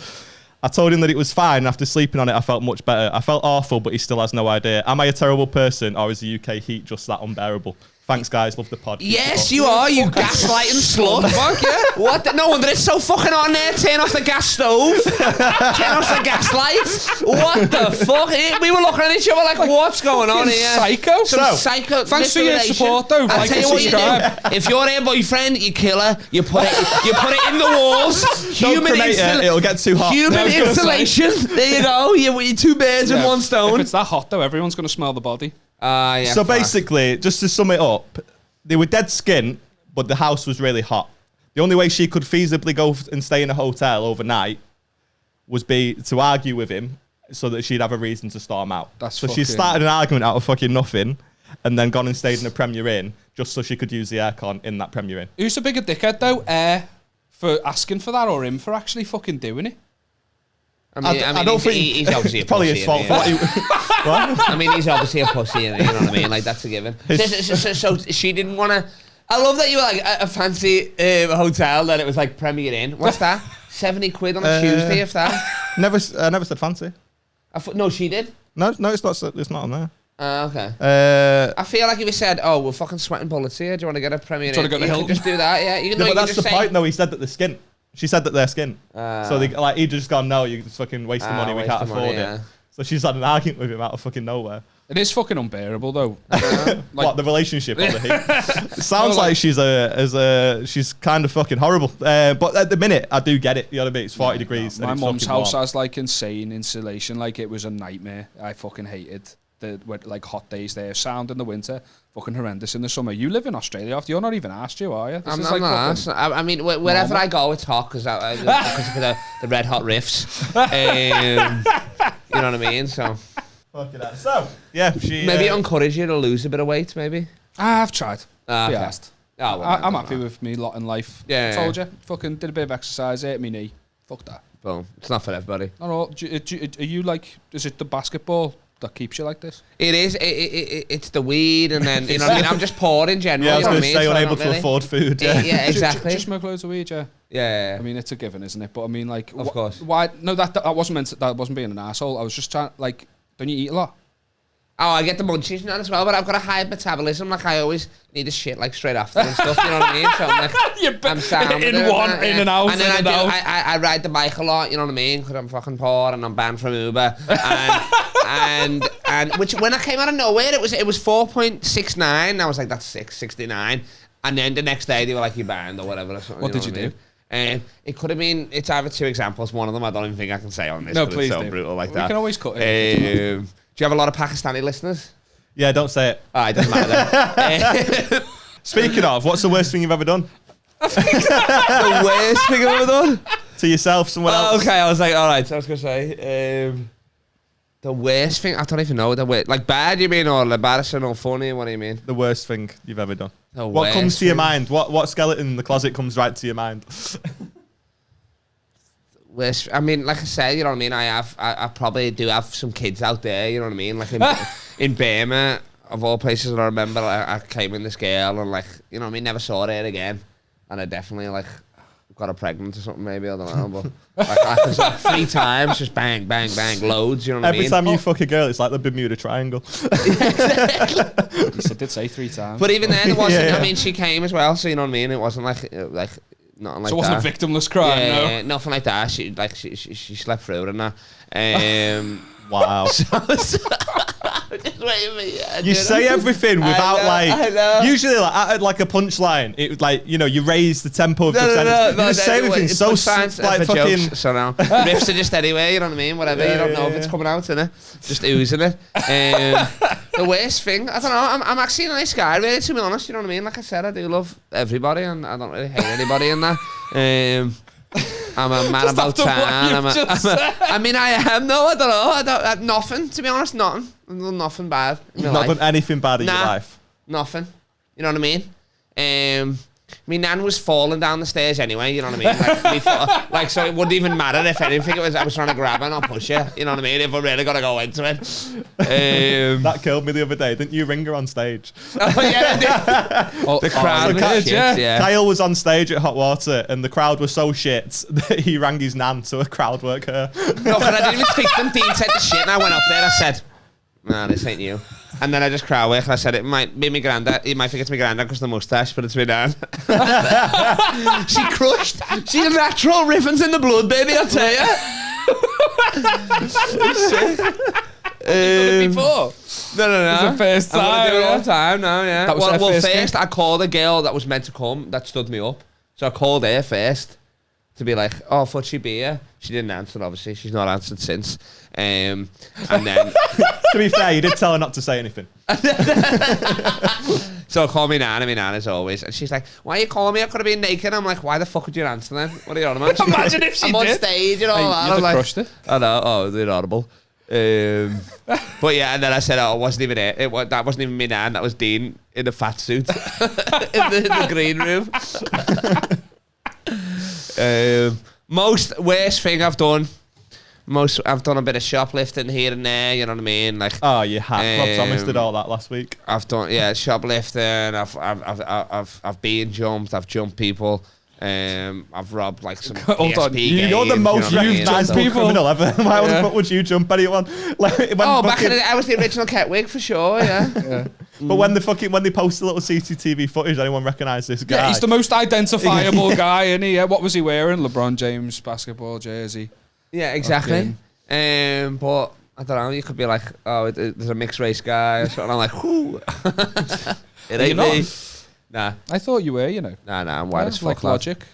I told him that it was fine, and after sleeping on it, I felt much better. I felt awful, but he still has no idea. Am I a terrible person, or is the UK heat just that unbearable? Thanks, guys. Love the pod. Yes, you are, you gaslighting slut. Fuck yeah. What? No wonder it's so fucking hot in there. Turn off the gas stove. Turn off the gas lights. What the fuck? We were looking at each other like what's going on here? Psycho. Psycho. Thanks for your support, though. I'll tell you what you do. If you're her boyfriend, you kill her. You put it in the walls. Don't cremate it. It'll get too hot. Human insulation. There you go. You're two birds with one stone. If it's that hot, though, everyone's going to smell the body. Yeah, so basically, just to sum it up, they were dead skint, but the house was really hot. The only way she could feasibly go and stay in a hotel overnight was to argue with him so that she'd have a reason to storm out. So she started an argument out of fucking nothing and then gone and stayed in a Premier Inn just so she could use the aircon in that Premier Inn. Who's a bigger dickhead, though? For asking for that or him for actually fucking doing it? I don't think he's obviously a pussy. Probably his fault. What? I mean, he's obviously a pussy, you know what I mean? Like, that's a given. So she didn't want to... I love that you were like a fancy hotel that it was like Premier Inn. What's that? 70 quid on a Tuesday, if that? I never said fancy. No, she did? No, it's not on there. Okay. I feel like if he said, "Oh, we're fucking sweating bullets here. Do you want to get a Premier Inn?" You can just do that, yeah. You can, but that's the point, though. He said that they're skint. She said that they're skint. So he just gone, no, you're fucking wasting money. We can't afford it. So she's had an argument with him out of fucking nowhere. It is fucking unbearable, though. What, the relationship or the heat? It sounds like she's kind of fucking horrible. But at the minute, I do get it. You know what I mean? It's 40 degrees. My mum's house has like insane insulation. Like, it was a nightmare. I fucking hated the hot days there. Sound in the winter, fucking horrendous in the summer. You live in Australia. You're not even asked, you are you? I'm not asked. I mean, wherever I go, it's hot because of the red hot riffs. You know what I mean? So. So, yeah, she... Maybe encourage you to lose a bit of weight, maybe? I've tried. Be asked. I'm happy with me lot in life. Yeah. I told you. Fucking did a bit of exercise, ate me knee. Fuck that. Boom. It's not for everybody. Not all. Are you like... Is it the basketball that keeps you like this? It is. It's the weed, and then, you know what I mean? I'm just poor in general. Yeah, I was going to say unable to afford food. Yeah, exactly. Just smoke loads of weed, yeah. Yeah. I mean, it's a given, isn't it? But I mean, like... Of course. Why... No, that wasn't meant to... That wasn't being an asshole. I was just trying... Like, don't you eat a lot? Oh, I get the munchies and that as well, but I've got a high metabolism. Like, I always need a shit, like, straight after and stuff, you know what I mean? So I'm like, I'm sound. In and out, and then I ride the bike a lot, you know what I mean? Because I'm fucking poor and I'm banned from Uber. And which, when I came out of nowhere, it was 4.69. I was like, that's 6.69. And then the next day, they were like, you banned or whatever. Or something, what did you do? It could have been, it's either two examples. One of them, I don't even think I can say on this. No, please it's so do. brutal like We that. can always cut it. Do you have a lot of Pakistani listeners? Yeah, don't say it. It doesn't matter. Speaking of, what's the worst thing you've ever done? The worst thing I've ever done? To yourself, someone else? Okay, I was like, all right, I was going to say, the worst thing, I don't even know. Like bad, you mean, or embarrassing or funny? What do you mean? The worst thing you've ever done. The What worst comes to your thing? mind? What skeleton in the closet comes right to your mind? Worst, I mean, like I said, you know what I mean? I probably do have some kids out there, you know what I mean? Like in Burma, of all places, I remember I came in this girl and, like, you know what I mean, never saw her again. And I definitely, like, got her pregnant or something, maybe, I don't know. But like, I was like 3 times, just bang, bang, bang, loads, you know what I mean? Every time you fuck a girl, it's like the Bermuda Triangle. I did say 3 times. But even then, it wasn't, Yeah. I mean, she came as well, so you know what I mean? It wasn't like nothing like that. So it wasn't a victimless crime, Yeah, no? nothing like that. She slept through it and that. Wow. Just wait a minute. You say everything without I know. usually at like a punchline. It like, you know, you raise the tempo of the sentence. You just say everything so like fucking. Jokes, so now riffs are just anyway. You know what I mean? Whatever. Yeah, you don't know if yeah. it's coming out, innit? Just oozing it. The worst thing, I don't know. I'm actually a nice guy, really. To be honest, you know what I mean? Like I said, I do love everybody, and I don't really hate anybody in that. I'm a man about town. I mean, I am. No, I don't know. Nothing, to be honest. Nothing. I've done nothing bad in my Not life. done anything bad in your life. Nothing. You know what I mean? My nan was falling down the stairs anyway, you know what I mean? Like, so it wouldn't even matter if anything. It was, I was trying to grab her and I'll push her. You know what I mean? If I really got to go into it. That killed me the other day. Didn't you ring her on stage? Oh, yeah, I did. The crowd so was shit, yeah. Kyle was on stage at Hot Water and the crowd was so shit that he rang his nan to a crowd work her. No, but I didn't even speak to them. Dean said the shit and I went up there. I said, nah, this ain't you. And then I just crowd work and I said, it might be my granddad. You might think it's my granddad because of the moustache, but it's my nan. She crushed. She's a natural riffins in the blood, baby, I'll tell you. Before? No. It was the first I'm time, gonna do it all yeah? the time now, yeah. That was her well, first first gig? I called a girl that was meant to come that stood me up. So I called her first to be like, oh, I thought she'd be here. She didn't answer, obviously. She's not answered since. And then... To be fair, you did tell her not to say anything. So I call me nan, and my nan as always. And she's like, why are you calling me? I could have been naked. I'm like, why the fuck would you answer then? What are you on about? Imagine if she I'm on did. stage and all Hey, that. you'd I'm have like, crushed it. I know. Oh, they're audible. But yeah, and then I said, oh, it wasn't even it. That wasn't even me nan. That was Dean in a fat suit in the green room. Most worst thing I've done. I've done a bit of shoplifting here and there. You know what I mean? Like, Oh, you have. Rob Thomas did all that last week. I've done shoplifting. I've been jumped. I've jumped people. I've robbed like some Hold on, PSP games, You're the most you know what I mean? recognisable people. criminal ever. Why the fuck would you jump anyone? Like, when Back in the day, I was the original Ketwig for sure. Yeah. But when they post a little CCTV footage, anyone recognise this guy? Yeah, he's the most identifiable guy, isn't he? Yeah, what was he wearing? LeBron James basketball jersey. Yeah, exactly. But I don't know. You could be like, oh, there's a mixed race guy or something. I'm like, whoo. It ain't me. Nah. I thought you were, you know. Nah. I'm white as fuck. Like lad. Logic.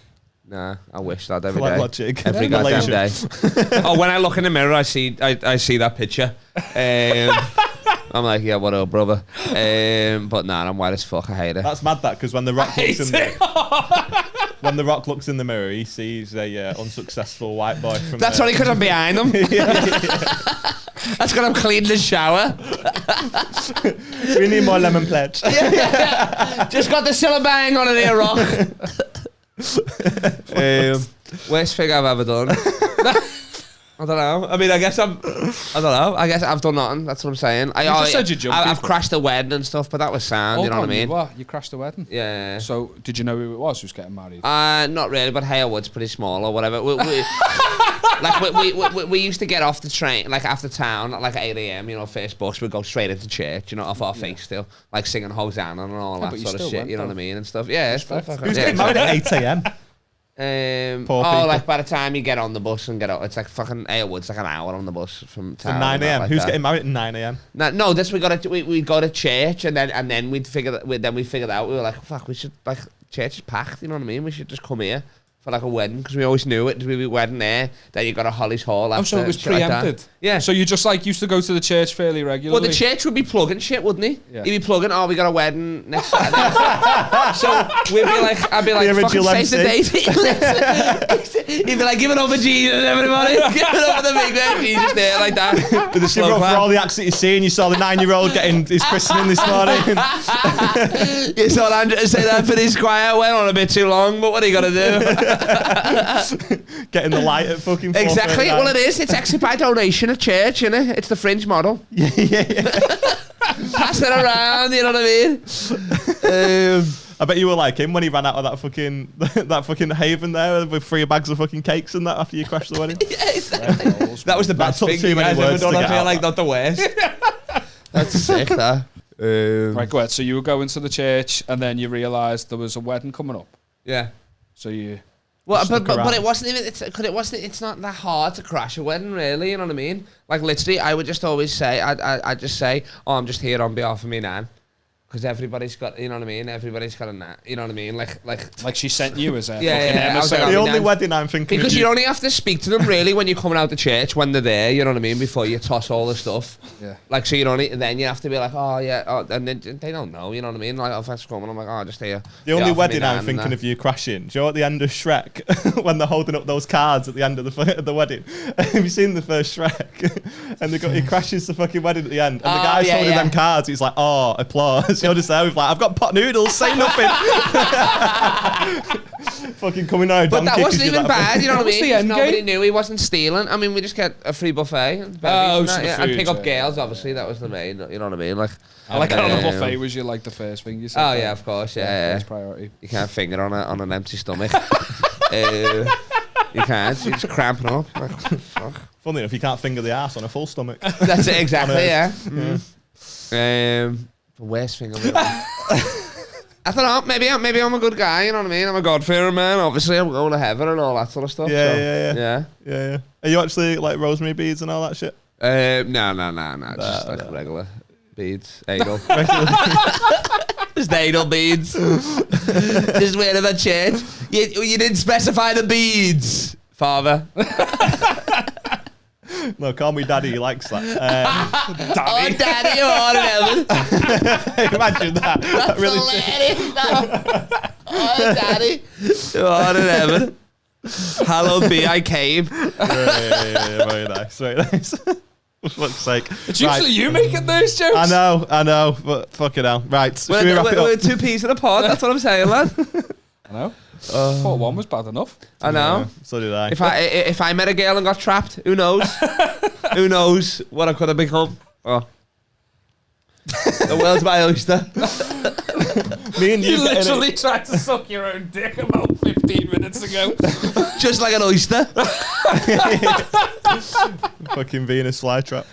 Nah, I wish that every Like day. Logic. Every goddamn day. Oh, when I look in the mirror, I see that picture. I'm like, yeah, what up, brother? But nah, I'm white as fuck. I hate it. That's mad, that, because when the Rock looks in when the Rock looks in the mirror, he sees a unsuccessful white boy. From That's only because I'm behind him. That's because I'm cleaning the shower. We need more lemon pledge. Just got the Syllabang on it here, Rock. Worst thing I've ever done. I don't know. I mean, I don't know. I guess I've done nothing. That's what I'm saying. just said you jumped. I've crashed a wedding and stuff, but that was sound. You know what I mean? You crashed a wedding? Yeah. So, did you know who it was who was getting married? Not really, but Aaron Wood's pretty small or whatever. We used to get off the train, like after town at like 8 a.m, you know, first bus, we'd go straight into church, you know, off our face still, like singing Hosanna and all that sort of shit, you know what I mean, and stuff. Yeah, it's Who's getting married at 8 a.m? Like by the time you get on the bus and get out, it's like fucking Aaron Wood's like an hour on the bus from town. 9 a.m. Like Who's that. getting married at 9 a.m? No, this we go to church and then we figured out we were like, fuck, we should, like, church is packed, you know what I mean? We should just come here for like a wedding, because we always knew it. We'd be wedding there. Then you got a Holly's Hall after. So it was preempted. Like yeah. So you just like used to go to the church fairly regularly. Well, the church would be plugging shit, wouldn't he? Yeah. He'd be plugging. Oh, we got a wedding next Saturday. So we'd be like, I'd be like, fucking save the date. He'd be like, give it over Jesus, everybody. Give it over the big man, Jesus there, like that. With the slow for all the acts that you've seen, you saw the 9-year-old getting his christening this morning. You saw Andrew say that for his choir. Went on a bit too long, but what are you gonna do? Getting the light at fucking 4:39. Exactly. Well, it is. It's exit by donation at church, innit? It's the fringe model. Yeah. Pass it around, you know what I mean? I bet you were like him when he ran out of that fucking haven there with 3 bags of fucking cakes and that after you crashed the wedding. Yeah, exactly. That was the best took thing too you many guys ever words done. to I get feel out like that. not the worst. That's sick, that. Right, go ahead. So you were going to the church and then you realised there was a wedding coming up. Yeah. So you... Well, but it wasn't even. It's not that hard to crash a wedding, really. You know what I mean? Like literally, I would just always say, I'd just say, oh, I'm just here on behalf of me nan, because everybody's got, you know what I mean? Everybody's got a nan. You know what I mean? Like she sent you as a fucking I was like, emissary. The only wedding I'm thinking because you only have to speak to them really when you're coming out the church when they're there. You know what I mean? Before you toss all the stuff. Yeah. Like so, you only and then you have to be like, oh yeah, and then they don't know. You know what I mean? Like, oh, thanks for coming. I'm like, oh, just here. The only wedding I'm thinking of you crashing. Do you know at the end of Shrek when they're holding up those cards at the end of the wedding? Have you seen the first Shrek? And he crashes the fucking wedding at the end, and the guy's holding them cards. He's like, oh, applause. You're just there with like, I've got pot noodles. Say nothing. Fucking coming out. But that wasn't even bad. You know what I mean? 'Cause nobody game? knew he wasn't stealing. I mean, we just get a free buffet and pick up girls. Obviously, that was the main. You know what I mean? Like, I like on a buffet was you like the first thing you said. Oh yeah, of course. Yeah. First priority. You can't finger on an empty stomach. You can't. You're just cramping up. Like, fuck. Funny enough, you can't finger the ass on a full stomach. That's it exactly. Yeah. The worst thing I've ever. I don't know. Maybe I'm a good guy. You know what I mean? I'm a God-fearing man. Obviously, I'm going to heaven and all that sort of stuff. Yeah. Are you actually like rosemary beads and all that shit? No. Just like regular beads. Anal. Just anal beads. Just wearing them at church. You didn't specify the beads, Father. No, call me daddy. He likes that. Daddy. Oh, daddy, you're on heaven. Imagine that. That's really hilarious. Oh, daddy, you're on heaven. Hallowed be I came. Yeah, very nice. For fuck's sake. It's usually you making those jokes. I know, but fucking hell. Right, should we wrap it up? We're 2 peas in a pod, that's what I'm saying, lad. I know. I thought one was bad enough. I know. Yeah, so did I. If I met a girl and got trapped, who knows? Who knows what I could have become? Oh. The world's my oyster. Me and you literally tried to suck your own dick about 15 minutes ago. Just like an oyster. Fucking Venus flytrap.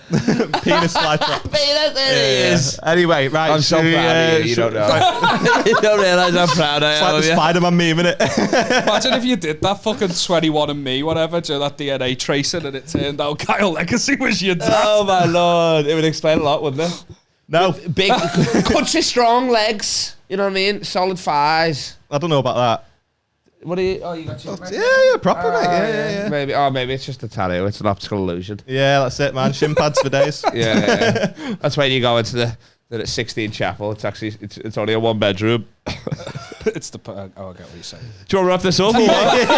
Penis flytrap. Venus, there he is. Anyway, right. I'm so proud of you. You don't know. You don't realise how proud I am. It's like the Spider-Man meme, innit? Imagine if you did that fucking 21andMe, whatever, do that DNA tracing, and it turned out Kyle Legacy was your dad. Oh my lord. It would explain a lot, wouldn't it? No. Big, country strong legs. You know what I mean? Solid thighs. I don't know about that. What are you? Oh, you got cheek. Yeah, proper, mate. Yeah. Maybe it's just a tattoo. It's an optical illusion. Yeah, that's it, man. Shin pads for days. Yeah. That's when you go into the 16 chapel. It's actually it's only a 1 bedroom. It's the. Oh, I get what you're saying. Do you want to wrap this up? Or what?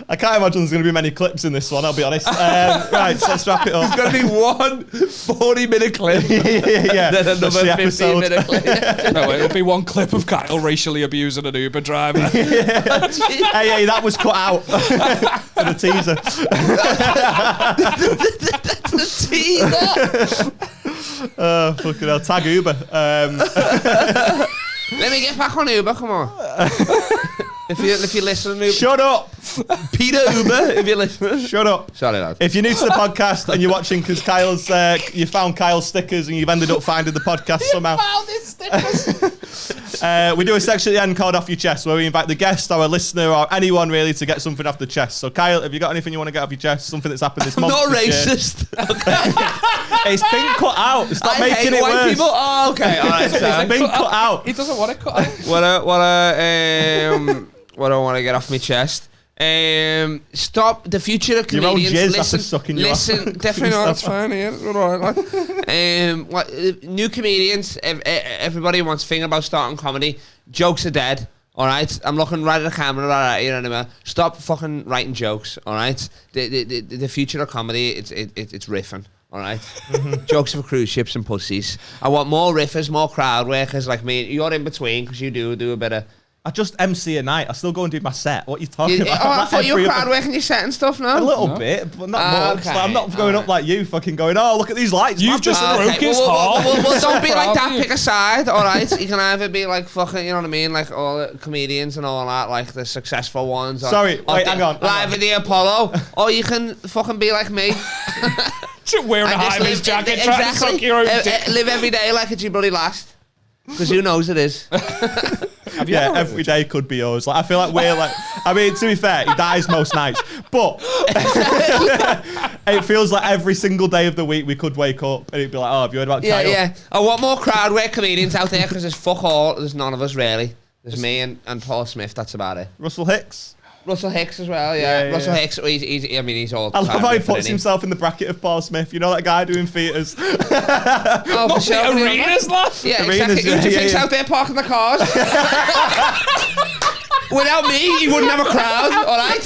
I can't imagine there's going to be many clips in this one, I'll be honest. Right, so let's wrap it up. There's going to be one 40-minute clip. Yeah. Then another 15-minute clip. No, it'll be one clip of Kyle racially abusing an Uber driver. Hey, that was cut out for the teaser. The teaser. Fucking hell, tag Uber. Let me get back on Uber, come on. If you listen to Uber. Shut up. Peter Uber, if you're listening. Shut up. Sorry, lad. If you're new to the podcast and you're watching because you found Kyle's stickers and you've ended up finding the podcast somehow. Found his stickers. We do a section at the end called Off Your Chest where we invite the guest or a listener or anyone really to get something off the chest. So Kyle, have you got anything you want to get off your chest? Something that's happened this month? Not racist. Okay. It's been cut out. Stop I making hate it white worse. people. Oh, okay. All right. It's been cut out. He doesn't want it cut out. What do I want to get off my chest? Stop the future of comedians. Your own jizz after sucking you off. Definitely not. It's fine. Yeah, all right. New comedians. Everybody wants to think about starting comedy. Jokes are dead. All right, I'm looking right at the camera. All right, you know what I mean? Stop fucking writing jokes. All right, the future of comedy. It's riffing. All right, jokes for cruise ships and pussies. I want more riffers, more crowd workers like me. You're in between because you do a bit of. I just MC a night. I still go and do my set. What are you talking about? I thought you were crowd working your set and stuff now. A little bit, but not much. Okay. Like, I'm not going up like you, fucking going, oh, look at these lights. You've just broke his heart. Well, don't be like that. Pick a side, all right? You can either be like fucking, you know what I mean? Like all the comedians and all that, like the successful ones. Sorry, wait, hang on. Live at the Apollo. Or you can fucking be like me. Wearing a high-vis jacket, trying to suck your own dick. Live every day like it's your bloody last. Because who knows it is. Yeah, every day could be yours. Like I feel like we're like. I mean, to be fair, he dies most nights, but it feels like every single day of the week we could wake up and it'd be like, oh, have you heard about Kyle? Yeah. I want more crowd work comedians out there because there's fuck all. There's none of us really. There's me and Paul Smith. That's about it. Russell Hicks. Russell Hicks as well, yeah. Russell Hicks, he's all. I love how he puts himself in the bracket of Paul Smith. You know that guy doing theatres? Oh, for sure. Arenas, lad? Yeah, Arenas, exactly. Who do you think's out there parking the cars? Without me, he wouldn't have a crowd, all right?